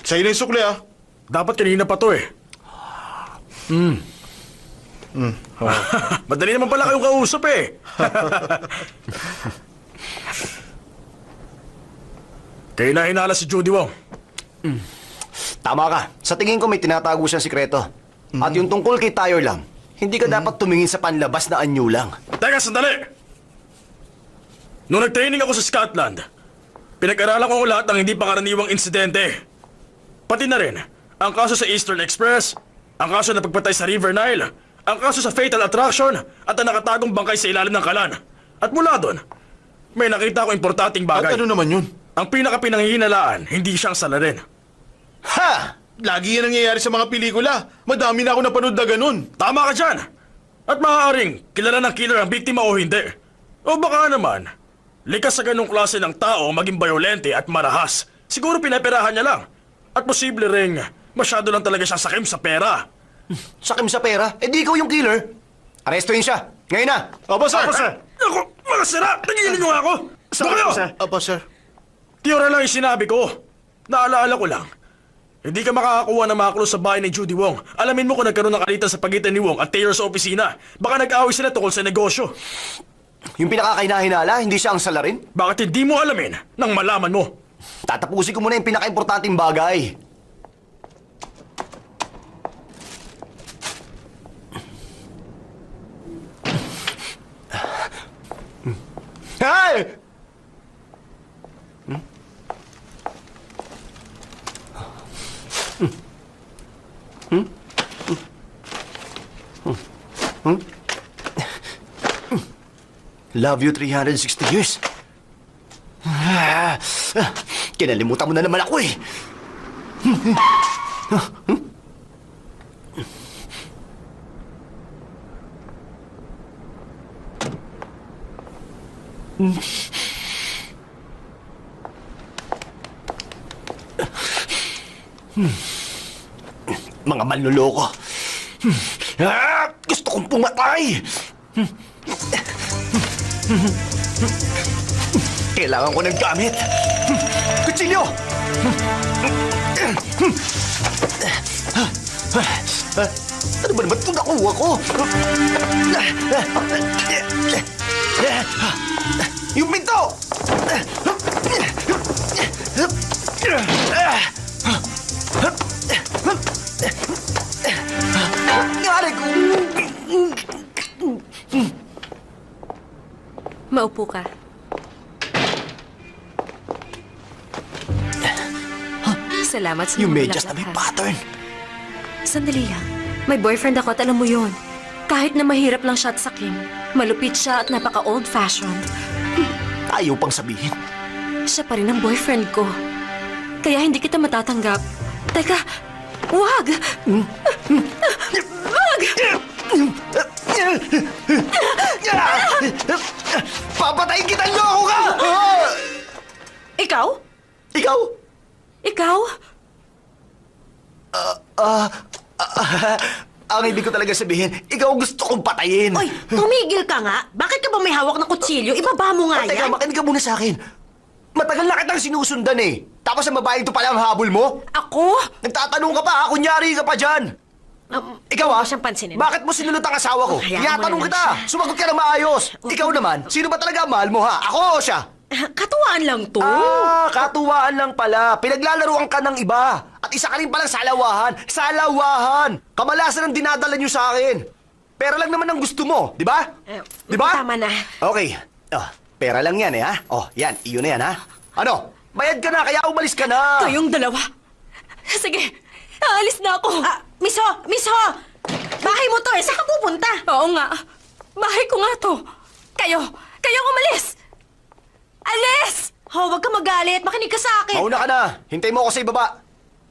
F: Sa'yo na yung sukli, ah.
C: Dapat kanina pa to eh. Madali naman pala kayong kausap eh. Kayo na hinala si Judy Wong.
H: Tama ka. Sa tingin ko may tinatago siyang sikreto. At yung tungkol kay Tayo Lam, hindi ka dapat tumingin sa panlabas na anyo lang.
C: Teka, sandali! Nung nag-training ako sa Scotland, pinag-aralan ko ang lahat ng hindi pangkaraniwang insidente. Pati na rin, ang kaso sa Eastern Express, ang kaso na pagpatay sa River Nile, ang kaso sa Fatal Attraction, at ang nakatagong bangkay sa ilalim ng kalan. At mula doon, may nakita ko importanteng bagay.
F: At ano naman yun?
C: Ang pinaka-pinanghihinalaan, hindi siyang salarin.
F: Ha! Lagi yan nangyayari sa mga pelikula. Madami na ako napanood na ganun.
C: Tama ka dyan! At maaaring kilala ng killer ang biktima o hindi. O baka naman, likas sa ganong klase ng tao maging bayolente at marahas. Siguro pinaperahan niya lang. At posible ring masyado lang talaga siyang sakim sa pera.
H: Sakim sa pera? Eh di ikaw yung killer. Arestuhin siya. Ngayon na.
F: Opo, sir.
C: Opo, sir. Ako, mga sira! Nagilan niyo nga ako! Doon kayo!
F: Opo, sir.
C: Tiyora lang yung sinabi ko. Naalaala ko lang. Hindi ka makakakuha ng makulo sa bahay ni Judy Wong. Alamin mo kung nagkaroon ng alitan sa pagitan ni Wong at Taylor sa opisina. Baka nag-away sila tungkol sa negosyo.
H: Yung pinakakainahinala, hindi siya ang salarin?
C: Bakit hindi mo alamin nang malaman mo?
H: Tatapusin ko muna yung pinaka-importanting bagay. Hey! Love you 360 years. Kinalimutan mo na naman ako eh. Mga manloloko. Gusto kong pumatay. Kailangan ko ng gamit. Kutsilyo! Ano ba naman ito nakuha ko? Yung pinto! Nangyari ko!
D: Maupo ka. Salamat sa
H: Yung
D: mga
H: medyas na may
D: bulaklak, ha?
H: pattern.
D: Sandali lang. May boyfriend ako at alam mo yun. Kahit na mahirap lang siya at sakim, malupit siya at napaka-old-fashioned.
I: Ayaw pang sabihin.
D: Siya pa rin ang boyfriend ko. Kaya hindi kita matatanggap. Teka, wag! Wag!
I: Papatayin kita, loko ka!
D: Ikaw?
I: Ikaw?
D: Ikaw?
I: Ang ibig ko talaga sabihin, ikaw gusto kong patayin.
A: Oy, tumigil ka nga. Bakit ka ba may hawak na kutsilyo? Ibaba mo nga
I: Teka,
A: yan.
I: makinig ka muna sa akin. Matagal na kitang sinusundan eh. Tapos ang babaeng to pala ang habol mo?
A: Ako?
I: Nagtatanong ka pa, kunyari ka pa dyan. Ikaw
A: huwag mo siyang pansinin.
I: bakit mo sinunod ang asawa ko?
A: Hayaan mo
I: Tinatanong
A: na
I: kita,
A: lang siya.
I: sumagot ka na maayos. Ikaw naman, sino ba talaga ang mahal mo ha? Ako o siya?
A: Katuwaan lang to.
I: Katuwaan lang pala. Pinaglalaruan ka ng iba. At isa ka rin palang salawahan. Salawahan! Kamalasan ang dinadala niyo sa akin. Pera lang naman ang gusto mo, di ba? Di ba?
A: Tama na.
I: Okay. Pera lang yan ha? Yan, iyon na yan ha? Ano? Bayad ka na, kaya umalis ka na.
D: Kayong dalawa. Sige, aalis na ako.
A: Miss Ho! Bahay mo to eh. Saan ka pupunta?
D: Oo nga. Bahay ko nga to. Kayong umalis! Alis!
A: Ho, wag ka magalit. Makinig ka sa akin.
I: Mauna ka na. Hintay mo ako sa ibaba.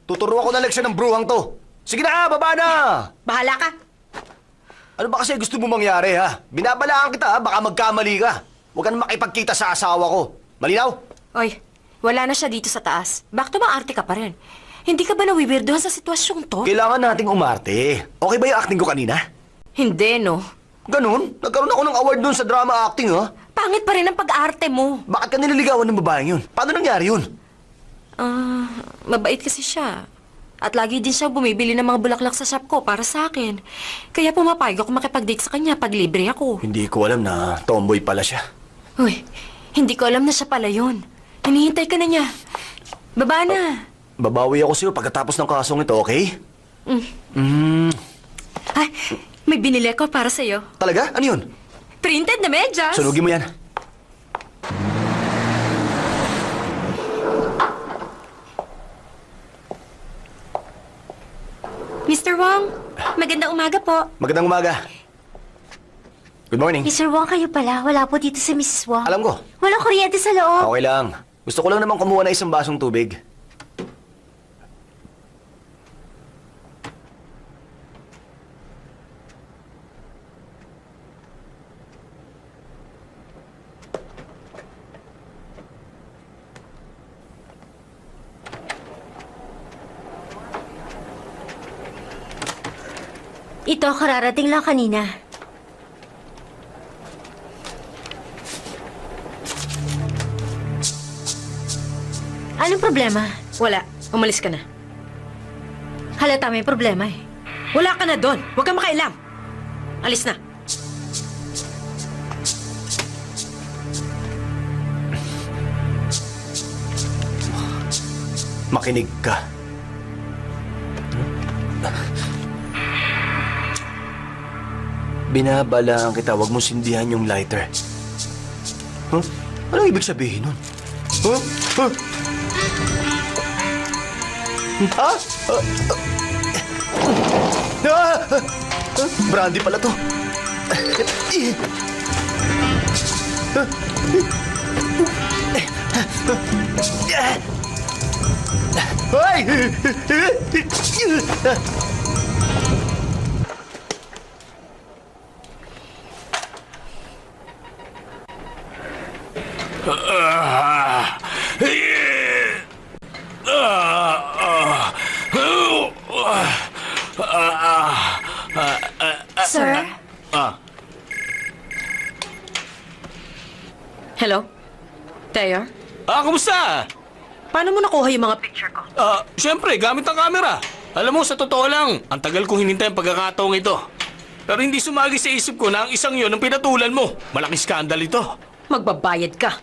I: Tuturuan ko ng leksyon ng bruhang to. Sige na, baba na!
A: Bahala ka.
I: Ano ba kasi gusto mo mangyari, ha? Binabalaan kita, ha? Baka magkamali ka. Huwag ka na makipagkita sa asawa ko. Malinaw?
D: Oy, wala na siya dito sa taas. Bakit ba arte ka pa rin? Hindi ka ba nawiwirdohan sa sitwasyong to?
I: Kailangan nating umarte. Okay ba yung acting ko kanina?
D: Hindi, no?
I: Ganun? Nagkaroon ako ng award doon sa drama acting, ha?
D: Pangit pa rin ang pag-arte mo.
I: Bakit ka nililigawan ng babaeng yun? Paano nangyari yun?
D: Mabait kasi siya. At lagi din siya bumibili ng mga bulaklak sa shop ko para sa akin. Kaya pumapayag ako makipag-date sa kanya pag libre ako.
I: Hindi ko alam na tomboy pala siya.
D: Uy, hindi ko alam na siya pala yun. Hinihintay ka na niya. Baba na.
I: Babawi ako sa'yo pagkatapos ng kasong ito, okay?
D: Ay, may binili ako para sa'yo.
I: Talaga? Ano yun?
D: Printed na medyas.
I: Sunugin mo yan.
B: Mr. Wong, magandang umaga po.
I: Magandang umaga. Good morning.
B: Mr. Wong, kayo pala. Wala po dito si Mrs. Wong.
I: Alam ko.
B: Walang kuryente sa loob.
I: Okay lang. Gusto ko lang naman kumuha ng isang basong tubig.
B: Ito, kararating lang kanina. Anong problema?
A: Wala. Umalis ka na.
B: Halata may problema eh.
A: Wala ka na doon. Huwag kang makailam. Alis na.
I: Makinig ka. Binabalaan kita, huwag mong sindihan yung lighter. Huh? Anong ibig sabihin nun? Huh? Huh? Ah? Brandy pala to. Hoy!
B: Sir?
A: Hello? Taylor?
J: Kumusta?
A: Paano mo nakuha yung mga picture ko?
J: Siyempre, gamit ang camera. Alam mo, sa totoo lang, ang tagal kong hinintay ang pagkakataong ito. Pero hindi sumagi sa isip ko na ang isang yun ang pinatulan mo. Malaking skandal ito.
A: Magbabayad ka.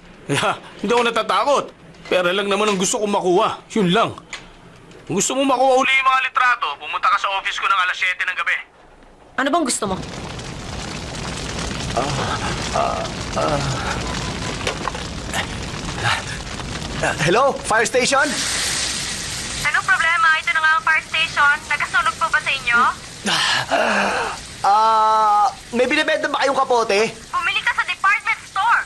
J: Hindi ako natatakot. Pera lang naman ang gusto kong makuha. Yun lang. Kung gusto mo makuha uli yung mga litrato, pumunta ka sa office ko ng alas 7 ng gabi.
A: Ano bang gusto mo?
I: Hello? Fire station?
M: Anong problema? Ito na nga ang fire station. Nagkasunog po ba sa inyo?
L: nyo?
I: May binibenta ba kayong kapote?
L: Bumili ka sa department store.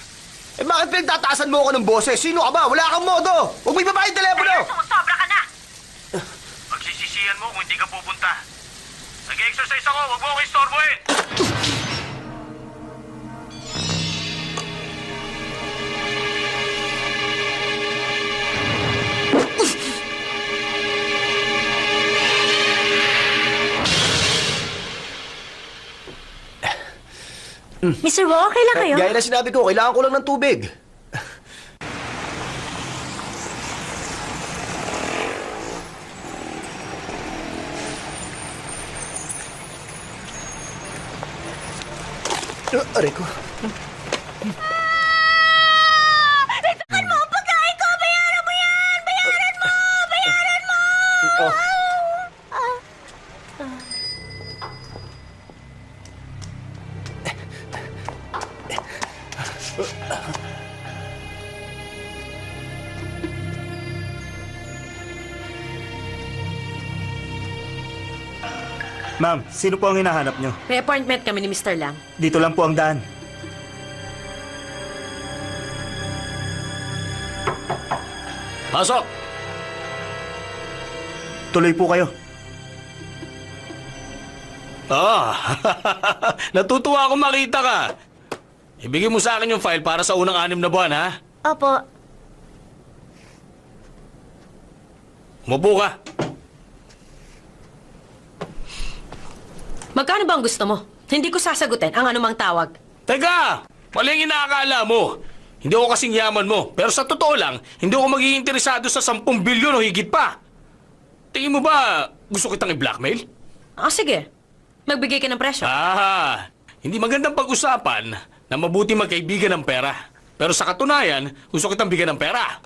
I: Eh bakit pinagtataasan mo ako ng boses? Sino ka ba? Wala kang modo! Huwag mo ibaba yung telepono!
L: Kaya sumusobra ka na.
G: Pagsisisihan mo kung hindi ka pupunta. Nag-exercise ako, wag mo ako istorbohin!
B: Mr. Wong, okay lang kayo?
I: Gaya na sinabi ko, kailangan ko lang ng tubig. Aray ko.
B: Itukan mo ang pagkain ko! Bayaran mo yan! Bayaran mo! Bayaran mo!
I: Oh.
H: Ma'am, sino po ang hinahanap nyo?
A: May appointment kami ni Mr. Lam.
H: Dito lang po ang daan.
J: Pasok!
H: Tuloy po kayo.
J: Natutuwa akong makita ka. Ibigay mo sa akin yung file para sa unang 6 na buwan, ha?
B: Opo.
J: Umupo ka.
A: Magkano ba ang gusto mo? Hindi ko sasagutin ang anumang tawag.
J: Teka! Mali ang inaakala mo. Hindi ako kasing yaman mo. Pero sa totoo lang, hindi ako magiging interesado sa 10 bilyon o higit pa. Tingin mo ba gusto kitang i-blackmail?
A: Sige. Magbigay ka ng presyo.
J: Hindi magandang pag-usapan na mabuti magkaibigan ng pera. Pero sa katunayan, gusto kitang bigyan ng pera.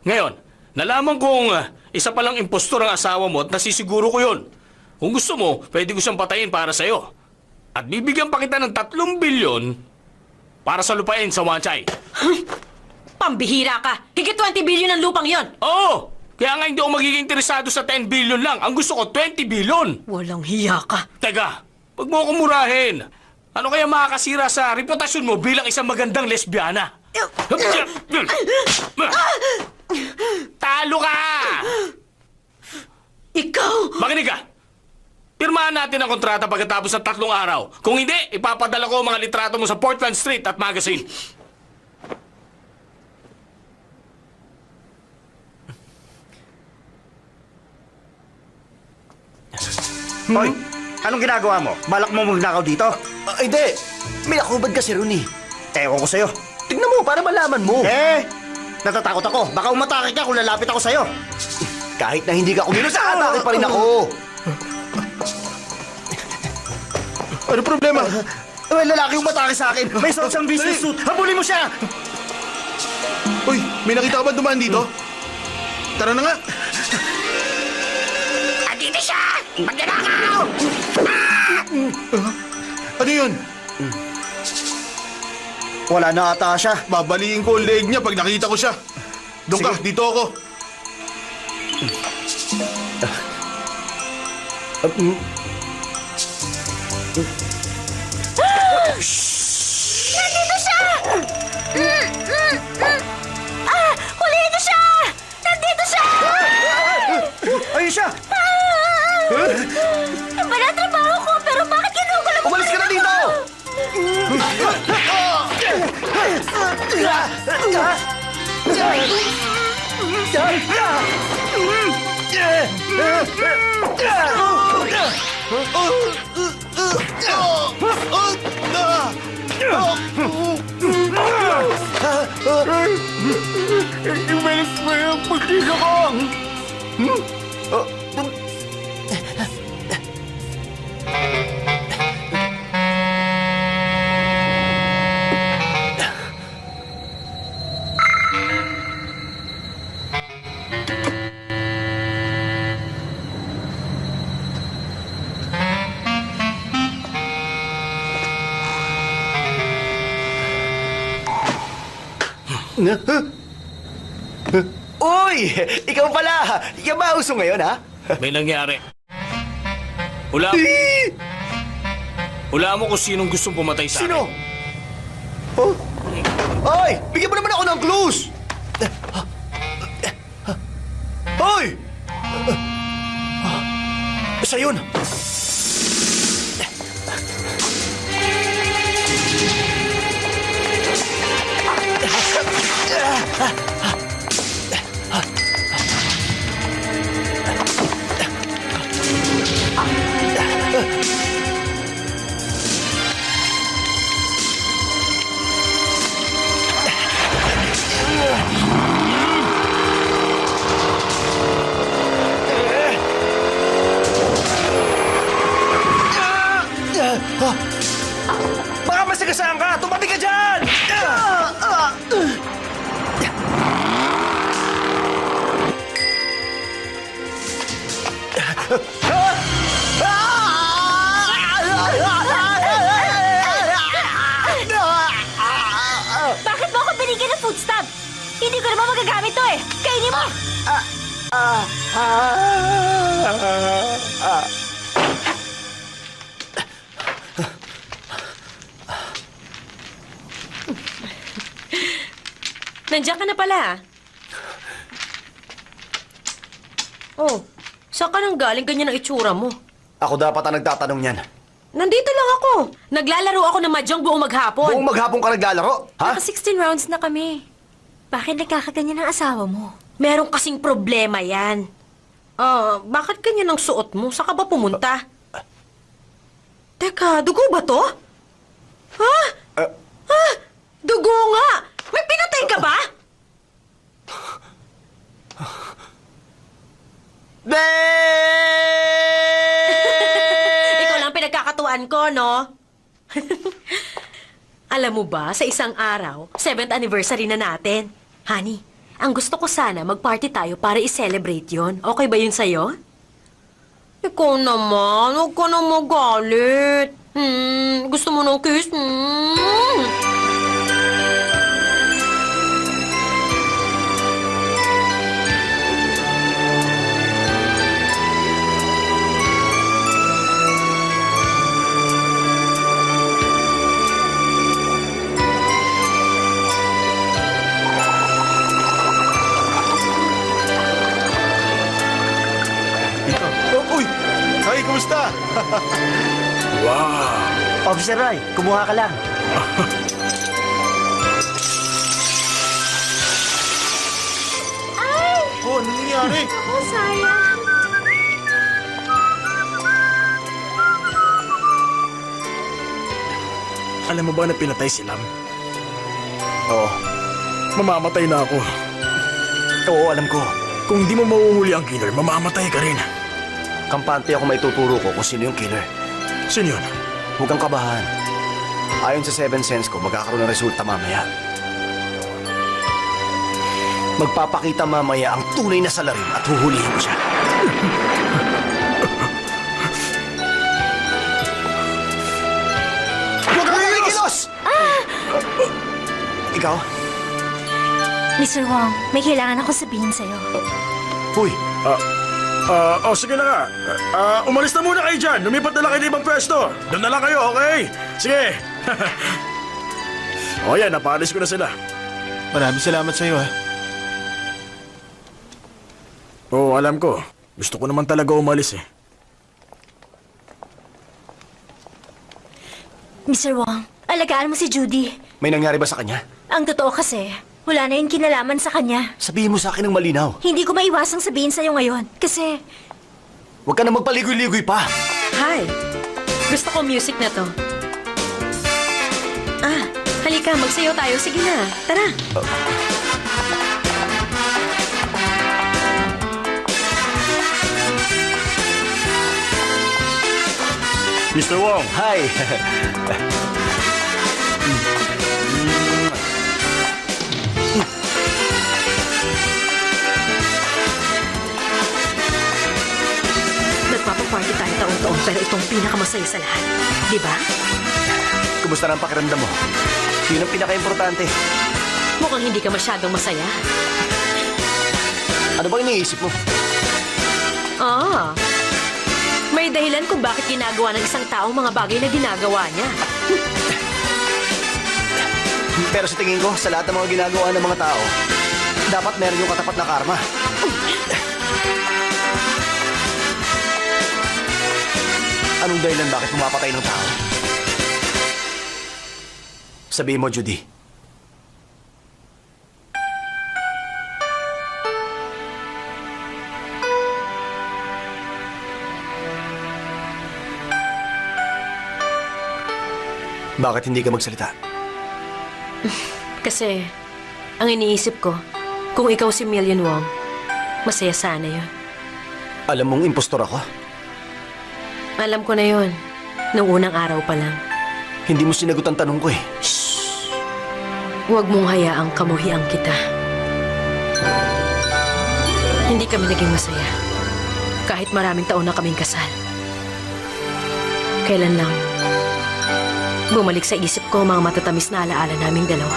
J: Ngayon, nalaman kong isa palang impostor ang asawa mo at nasisiguro ko yun. Kung gusto mo, pwede ko siyang patayin para sa'yo. At bibigyan pa kita ng 3 bilyon para sa lupain sa Wanchay.
A: Pambihira ka! Higit 20 billion ang lupang yon!
J: Oo! Kaya nga hindi ako magiging interesado sa 10 billion lang. Ang gusto ko, 20 billion!
A: Walang hiya ka.
J: Teka, wag mo akong murahin. Ano kaya makakasira sa reputasyon mo bilang isang magandang lesbiana? Talo ka!
A: Ikaw!
J: Makinig ka! Pirmahan natin ang kontrata pagkatapos ng 3 araw. Kung hindi, ipapadala ko ang mga litrato mo sa Portland Street at Magazine.
H: Hoy, anong ginagawa mo? Balak mo magnakaw dito?
I: Hindi. May nakubad kasi ron eh.
H: Ewan ko sa'yo.
I: Tingnan mo, para malaman mo.
H: Natatakot ako. Baka umatake ka kung lalapit ako sa'yo.
I: Kahit na hindi ka kumilos, atake pa rin ako.
F: Ano problema?
H: May lalaki umatake sa akin. May suot siyang business suit. Habulin mo siya!
F: Uy, may nakita ka ba dumaan dito? Tara na nga.
B: Andito siya! Magnanakaw!
F: Ano yun?
H: Wala na ata siya.
F: Babaliin ko ang leg niya pag nakita ko siya. Doon ka,
H: Sige.
F: dito ako.
B: Nandito siya! Huliin niyo siya! Nandito siya!
H: Ayun siya!
B: Panatrabaho ko, pero bakit ginugulo mo?
I: Umalis ka na dito!
H: Umalis mo yung pagkilo ko!
I: Uy! Ikaw pala! Ikaw ba uso ngayon, ha?
J: May nangyari. Wala mo kung sinong gustong pumatay sa
E: Sino?
J: akin.
E: Oh? Ay! Bigyan mo naman ako ng clues! Hoy! Isa yun! Baka masagasaan ka! Tumabi ka dyan!
B: Bakit mo ako binigyan ng food stamp? Hindi ko naman magagamit to eh. Kainin mo!
A: Nandiyan ka na pala. Oh, saan ka nang galing ganyan ang itsura mo?
E: Ako dapat ang nagtatanong yan.
A: Nandito lang ako. Naglalaro ako ng mahjong buong maghapon.
E: Buong maghapon ka naglalaro, ha?
B: Naka 16 rounds na kami. Bakit nagkakaganyan ang asawa mo?
A: Meron kasing problema yan. Bakit ganyan ang suot mo? Saan ka ba pumunta? Teka, dugo ba to? Ha? Dugo nga! May pinatay ka ba? Ikaw lang pinagkakatuan ko, no? Alam mo ba, sa isang araw, 7th anniversary na natin. Honey, ang gusto ko sana mag-party tayo para i-celebrate yon. Okay ba yun sa'yo? Ikaw naman, huwag ka na magalit. Gusto mo ng kiss?
E: Uy! Ay, kumusta?
C: Wow!
H: Officer Ray, kumuha ka lang.
F: Oh, ano nangyari?
B: Ako, sayang.
C: Alam mo ba na pinatay si Lam?
E: Oo.
C: Mamamatay na ako.
E: Oo, alam ko.
C: Kung di mo mahuhuli ang killer, mamamatay ka rin.
E: Kampante ako maituturo ko kung sino yung killer.
C: Sino yun?
E: Huwag kang kabahan. Ayon sa 7 Sense ko, magkakaroon ng resulta mamaya. Magpapakita mamaya ang tunay na salarin at huhulihin ko siya. Huwag kang kumikilos! Ikaw?
B: Mr. Wong, may kailangan ako sabihin sa'yo.
E: Uy,
C: Sige na nga. Umalis na muna kayo dyan. Lumipat na lang kayo ng ibang pwesto. Doon na lang kayo, okay? Sige. Yan, napaalis ko na sila.
F: Maraming salamat sa'yo, ha?
C: Oo, alam ko. Gusto ko naman talaga umalis eh.
B: Mr. Wong, alagaan mo si Judy.
E: may nangyari ba sa kanya?
B: Ang totoo kasi, wala na yung kinalaman sa kanya.
E: Sabihin mo sa akin ng malinaw.
B: Hindi ko maiwasang sabihin sa'yo ngayon. Kasi,
E: Huwag ka na magpaligoy-ligoy pa.
A: Hi. Gusto ko music na to. Halika, magsayaw tayo. Sige na, tara.
C: Mr. Wong.
E: Hi.
A: Nagpapaparty tayo taon-taon pero itong pinakamasaya sa lahat. Di ba?
E: Kumusta na ang pakiramdam mo? Yun ang pinaka-importante.
A: Mukhang hindi ka masyadong masaya.
E: Ano bang iniisip mo?
A: May May dahilan kung bakit ginagawa ng isang tao mga bagay na ginagawa niya.
I: Pero sa tingin ko, sa lahat ng mga ginagawa ng mga tao, dapat meron yung katapat na karma. Anong dahilan bakit pumapatay ng tao? Sabihin mo, Judy. Bakit hindi ka magsalita?
A: Kasi, ang iniisip ko, kung ikaw si Million Wong, masaya sana yun.
I: Alam mong impostor ako?
A: Alam ko na yun, nung unang araw pa lang.
I: Hindi mo sinagot ang tanong ko eh.
A: Huwag mong hayaang kamuhian kita. Hindi kami naging masaya. Kahit maraming taon na kaming kasal. Kailan lang, bumalik sa isip ko ang mga matatamis na alaala naming dalawa.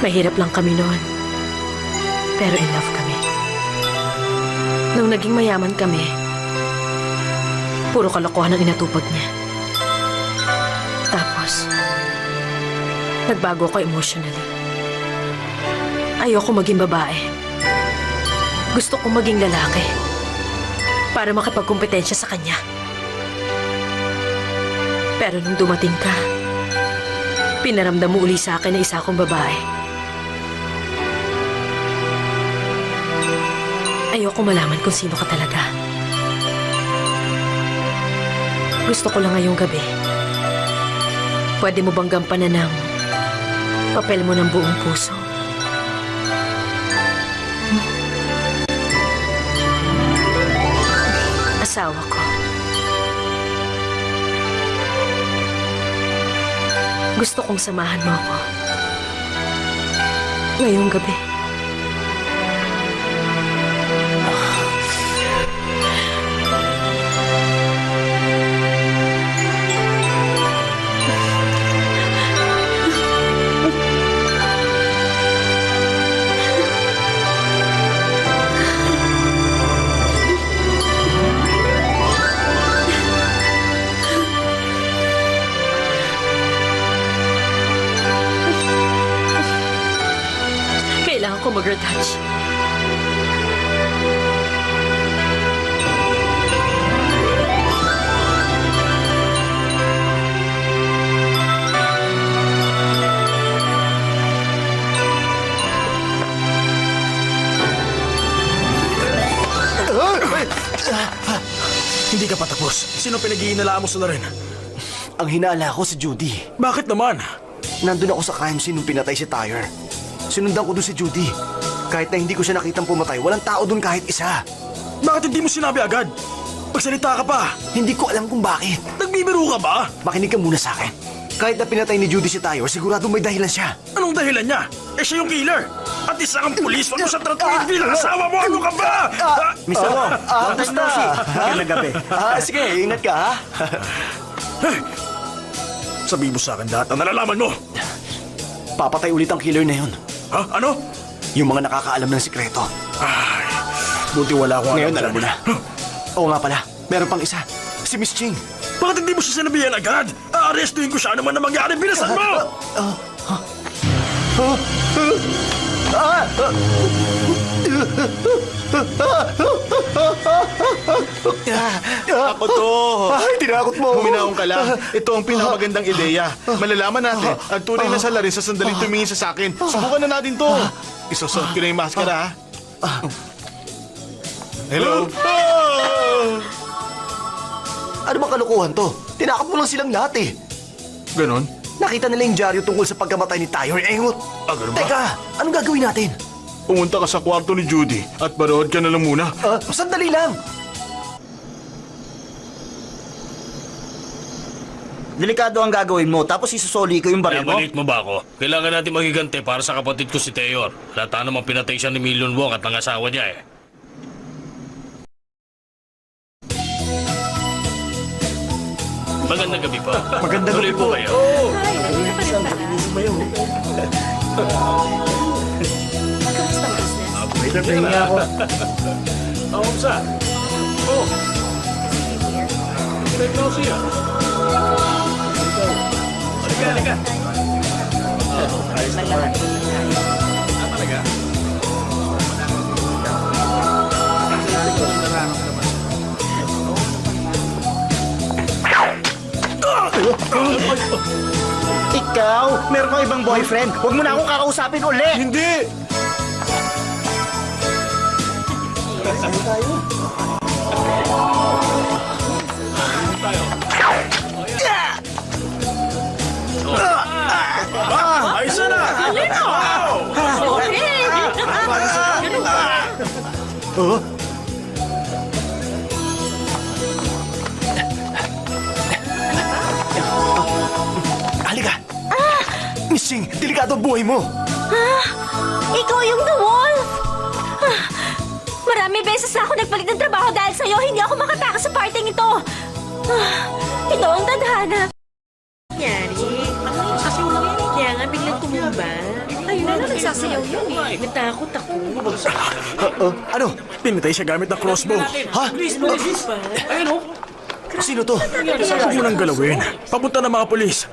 A: Mahirap lang kami noon. Pero in love kami. Nung naging mayaman kami, puro kalokohan ang inatupag niya. Tapos, nagbago ako emotionally. Ayoko maging babae. Gusto kong maging lalaki. Para makipagkumpetensya sa kanya. Pero nung dumating ka, pinaramdam mo uli sa akin na isa akong babae. Ayoko malaman kung sino ka talaga. Gusto ko lang ngayong gabi. Pwede mo bang gampanan ng papel mo ng buong puso? Asawa ko. Gusto kong samahan mo ako. Ngayong gabi. Kailangan ko mag-retouch.
C: Hindi ka pa tapos. Sino pinag-iinala mo sa rin?
I: Ang hinala ko si Judy.
C: Bakit naman?
I: Nandun ako sa crime scene nung pinatay si Tyre. Sinundan ko doon si Judy. Kahit na hindi ko siya nakitang pumatay, walang tao doon kahit isa.
C: Bakit hindi mo sinabi agad? Magsalita ka pa.
I: Hindi ko alam kung bakit.
C: Nagbibiro ka ba?
I: Makinig ka muna sa akin. Kahit na pinatay ni Judy si Tyre, sigurado may dahilan siya.
C: Anong dahilan niya? Eh siya yung killer. At isa kang pulis, wag mo siya tratuin bilang asawa mo. Ano ka ba?
H: Mr. Wong, long time no see. Magandang gabi.
I: Sige, ingat ka ha.
C: Sabihin mo sa akin lahat ang nalalaman mo.
I: Papatay ulit ang killer na yun.
C: Ha? Ano?
I: Yung mga nakakaalam ng sikreto.
C: Ay, buti wala akong
I: Ngayon
C: alam
I: alam mo na. Oo nga pala, meron pang isa. Si Miss Ching.
C: Bakit hindi mo siya sinabihan agad? Aarestuin ko siya. Ano man na mangyari, bilisan mo!
F: Ako to.
I: Ay, tinakot mo ako.
F: Huminahon ka lang. Ito ang pinakamagandang ideya. Malalaman natin ang tunay na salarin sa sandaling tumingin sa akin. Subukan na natin to. Isusuot ko na yung maskara, ha? Hello?
I: Ano bang kalukuhan to? Tinakot mo lang silang lahat eh.
F: Ganon?
I: Nakita nila yung dyaryo tungkol sa pagkamatay ni Tyre. Engot.
F: Ganun ba?
I: Teka, anong gagawin natin?
F: Pumunta ka sa kwarto ni Judy at manood ka na lang muna.
I: Sandali lang.
H: Delikado ang gagawin mo, tapos isusoli ko yung baril mo.
J: Maliit mo ba ako? Kailangan natin magigante para sa kapatid ko si Teyor. Lata namang pinatay siya ni Million Wong at ang asawa niya eh. Magandang gabi po.
H: Magandang gabi po.
J: kayo.
A: Kamusta ang business?
J: Waiter nga ako. Kamusta? Oh.
H: Ikaw, meron kang ibang boyfriend. Huwag mo na akong kakausapin uli.
E: Hindi!
C: Ayos na!
E: Halika! Missing, delikado ang buhay mo!
B: Ikaw yung The Wolf! Marami beses na ako nagpalit ng trabaho dahil sa'yo. Hindi ako makatakas sa parting ito. Ito ang tadhana.
A: Nangyari? Sasayaw lang yun. Kaya nga biglang tumumba. Ayun na lang, nagsasayaw yun eh. Natakot ako.
E: Ano?
C: Pinatay siya gamit ng crossbow.
E: Ha?
J: Ayun oh.
E: Sino to?
C: Huwag mo nang galawin. Papunta ng mga polis.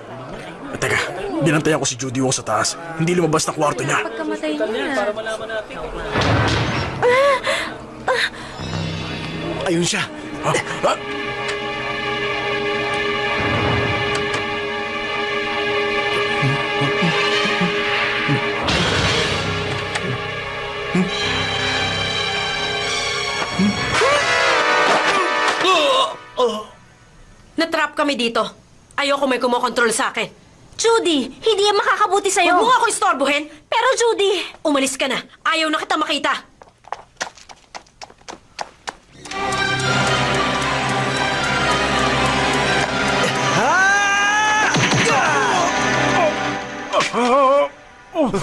C: Teka, binantayan ko si Judy Wong sa taas. Hindi lumabas na kwarto niya.
A: Pagkamatay niya.
E: Ayun siya.
C: Ha? Ha?
A: Natrap kami dito. Ayoko may kumokontrol sa akin.
B: Judy, hindi yan makakabuti sa'yo.
A: Huwag mo nga ako istorbohin.
B: Pero Judy,
A: Umalis ka na. Ayaw na kita makita.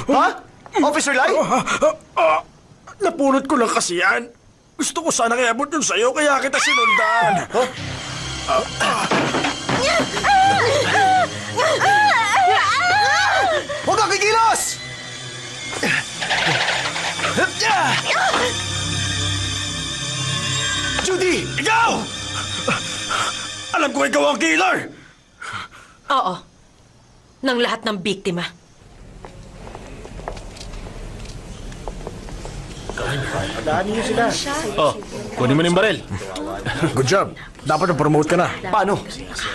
E: Ha? Officer Lai?
C: Napulot ko lang kasi yan. Gusto ko sana iabot yun sa'yo, kaya kita sinundan.
E: Huwag kang kikilos! Judy!
C: Ikaw! Alam ko ikaw ang killer!
A: Oo. Ng lahat ng biktima.
J: Oh, kunin mo na yung baril.
C: Good job. Dapat na-promote ka na.
E: Paano?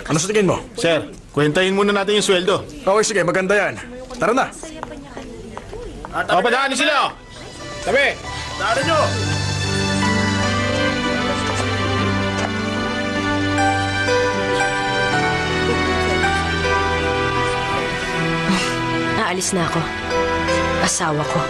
C: Ano sa tingin mo?
F: Sir, kwentahin muna natin yung sweldo.
C: Okay, sige. Maganda yan. Tara na.
F: O, padaan niyo sila, oh. Tabi!
C: Tara nyo!
A: Naalis na ako. Asawa ko.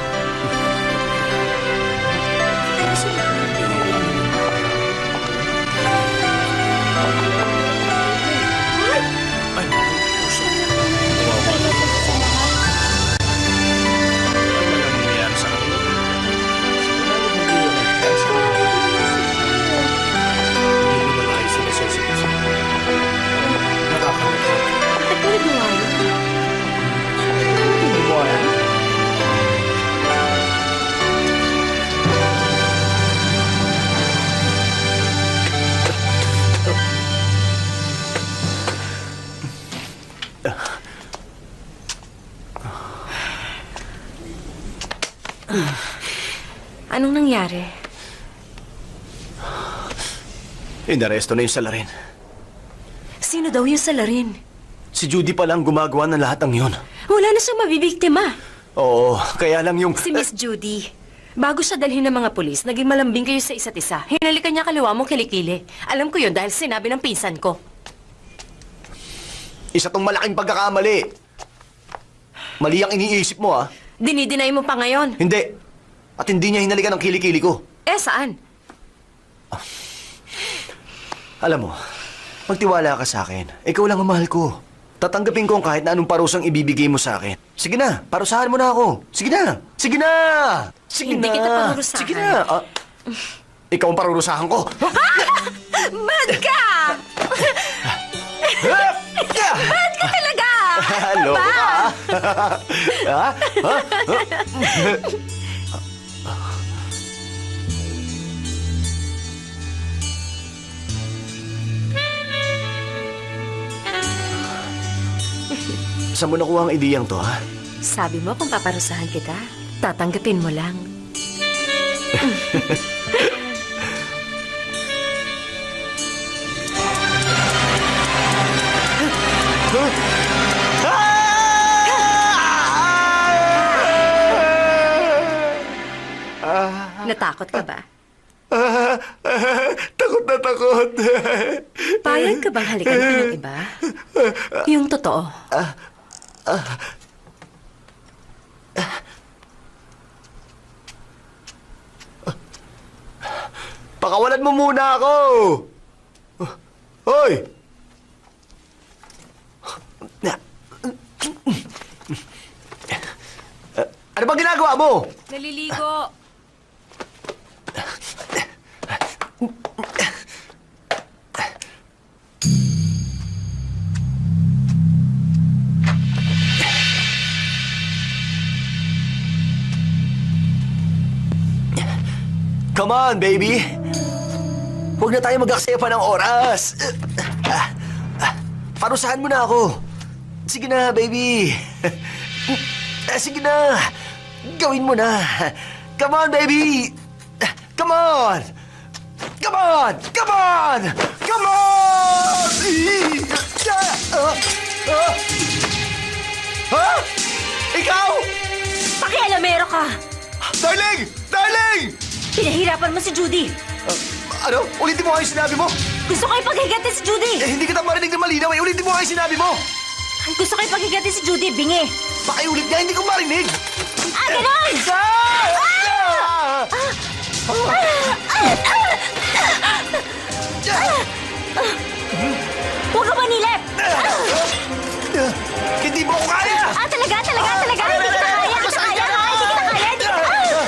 D: Anong nangyari?
E: Inaresto na yung salarin.
D: Sino daw yung salarin?
E: Si Judy pa lang gumagawa ng lahat ng yun.
D: Wala na siyang mabibiktima.
E: Oo, kaya lang yung...
D: Si Miss Judy, bago siya dalhin ng mga pulis, naging malambing kayo sa isa't isa. Hinalikan niya kaliwa mong kilikili. Alam ko yun dahil sinabi ng pinsan ko.
E: Isa tong malaking pagkakamali. Mali ang iniisip mo, ah.
D: Dinidinay mo pa ngayon.
E: Hindi. At hindi niya hinalikan ang kilikili ko.
D: Eh, saan?
E: Alam mo, magtiwala ka sa akin. Ikaw lang ang mahal ko. Tatanggapin ko ang kahit na anong parusang ibibigay mo sa akin. Sige na, parusahan mo na ako. Sige na! Sige na! Sige
D: Hindi
E: na!
D: kita parurusahan.
E: Sige na! Ikaw ang parurusahan ko.
D: Bad ka! Bad ka talaga!
E: Loko ka, ha? Ha?
I: Saan mo nakuha ang ideyang to, ha?
A: Sabi mo kung paparusahan kita, tatanggapin mo lang. Natakot ka ba?
E: Takot na takot.
A: Payag ka bang halikan ka ng iba? Yung totoo.
E: Pakawalan mo muna ako! Hoy! Ano ba ginagawa mo?
D: Naliligo.
I: Come on, baby! Huwag na tayo mag-aksaya pa ng oras. Parusahan mo na ako. Sige na, baby. Sige na. Gawin mo na. Come on, baby! Come on! Come on! Come on! Come on! Ha? Ikaw?
B: Pakialamero ka!
E: Darling! Darling!
B: Pinahirapan mo si Judy.
I: Ano? Ulitin mo nga yung sinabi mo?
B: Gusto ko ipaghiganti si Judy.
I: Hindi kita marinig na malinaw eh. Ulitin mo nga yung sinabi mo.
B: Gusto ko ipaghiganti si Judy, bingi.
I: Pakiulit nga, hindi ko marinig.
B: Ganon! Huwag ka manilip!
I: Hindi mo ako kaya!
B: Talaga! Hindi kita kaya! Hindi kita kaya!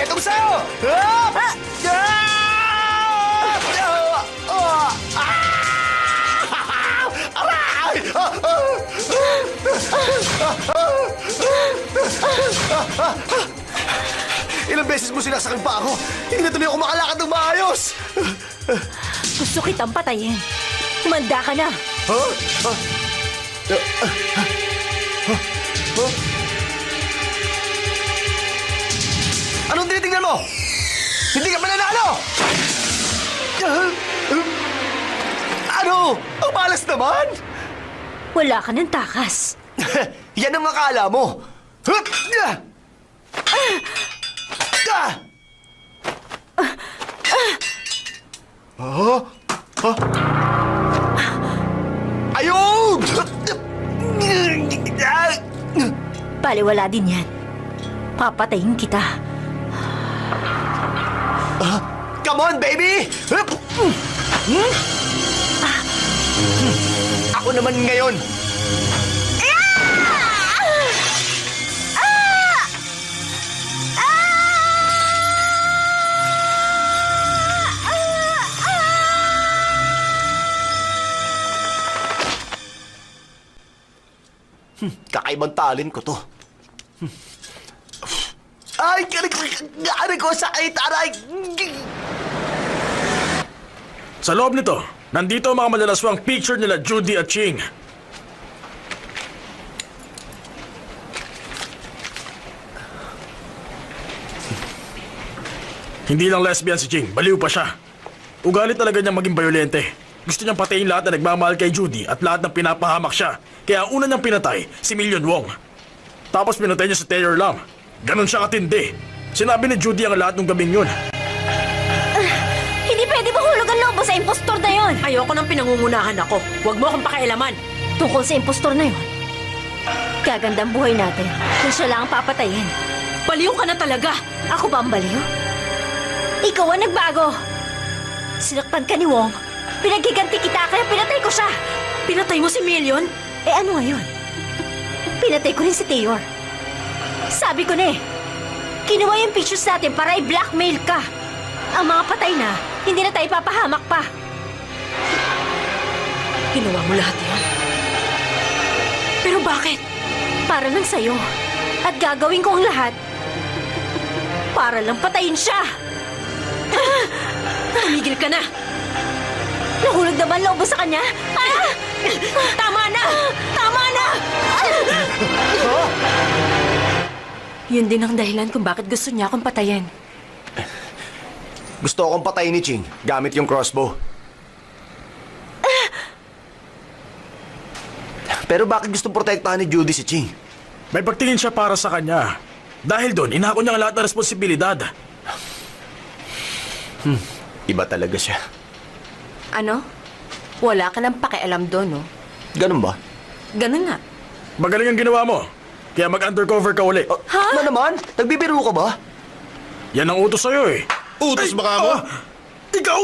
I: Etong sa'yo! Aray! Ilang beses mo sinasakal pa ako. Hindi na tuloy ako makalakad ng maayos.
B: Gusto kitang patayin. Humanda ka na.
I: Anong tinitingnan mo? Hindi ka mananalo! Ano? Ang malas naman!
B: Wala ka ng takas.
I: Yan ang akala mo. Ayun!
B: Baliwala din yan. Papatayin kita.
I: Come on, baby! Ako naman ngayon. Kakaibang talent ko to. Ay, gano'n ko sakit, aray!
C: Sa loob nito, nandito ang mga malalaswang picture nila Judy at Ching. Hindi lang lesbian si Ching, baliw pa siya. Ugali talaga niyang maging bayolente. Gusto niyang patayin lahat na nagmamahal kay Judy at lahat ng pinapahamak siya. Kaya una niyang pinatay, si Million Wong. Tapos pinatay niya si Taylor Lam. Ganon siya katindi. Sinabi ni Judy ang lahat ng gabing yun.
B: Hindi pwede mahulog ang lobo sa impostor na yon.
A: Ayoko nang pinangungunahan ako. Huwag mo akong pakialaman.
B: Tungkol sa impostor na yon. Gagandang buhay natin kung siya lang ang papatayin.
A: Baliw ka na talaga.
B: Ako ba ang baliw? Ikaw ang nagbago. Sinaktan ka ni Wong. Pinaghiganti kita kaya pinatay ko siya.
A: Pinatay mo si Million?
B: Eh ano ngayon? Pinatay ko rin si Taylor. Sabi ko na eh, kinuha yung pictures natin para i-blackmail ka. Ang mga patay na, hindi na tayo papahamak pa.
A: Ginawa mo lahat yan. Pero bakit?
B: Para lang sa'yo. At gagawin ko ang lahat para lang patayin siya.
A: Tumigil ka na.
B: Nahulog naman loob mo sa kanya? Ah!
A: Tama na! Tama na! Yun din ang dahilan kung bakit gusto niya akong patayin.
E: Gusto akong patayin ni Ching gamit yung crossbow. Pero bakit gusto protektahan ni Judy si Ching?
C: May pagtingin siya para sa kanya. Dahil doon, inako niya ang lahat ng responsibilidad.
E: Iba talaga siya.
D: Ano? Wala ka nang pakialam doon, no?
E: Ganun ba?
D: Ganun nga.
C: Magaling ang ginawa mo. Kaya mag-undercover ka uli.
E: Ano naman? Nagbibiro ka ba?
C: Yan ang utos sa'yo eh.
F: Utos baka mo?
C: Ikaw!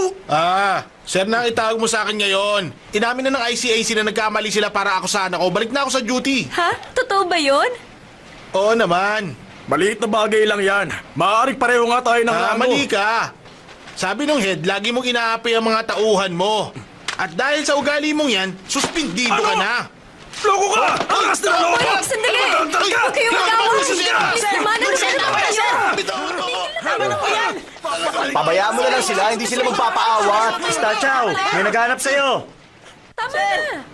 F: Sir na itawag mo sa akin ngayon. Inamin na ng ICAC na nagkamali sila para akusahan ako. Balik na ako sa duty.
B: Ha? Totoo ba yun?
F: Oo naman.
C: Maliit na bagay lang yan. Maaaring pareho nga tayo ng rango.
F: Mali ka. Sabi nung head, lagi mong inaapi ang mga tauhan mo. At dahil sa ugali mong yan, suspindido ka na.
C: Loko ka! Angas na loko ka!
B: Sandali! Huwag kayong mag-away! Please, naman, ano siya naman kayo?
E: Pabayaan mo na lang sila, hindi sila magpapaawat.
H: Star Chow, may naghanap sa'yo.
B: Tama na!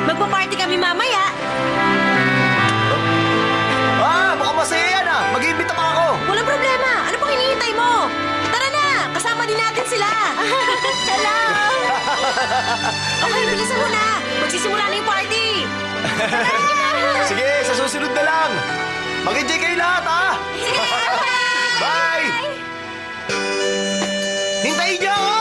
A: Magpa-party kami mamaya.
E: Mukhang masaya yan Mag-iimbita pa ako.
A: Walang problema. Ano pang hinihintay mo? Tara na! Kasama din natin sila.
B: Hello!
A: Okay, bilisan mo na. Magsisimula na yung party.
E: Sige, sa susunod na lang. Mag-enjoy kayo lahat Bye! Hintayin niyo ako!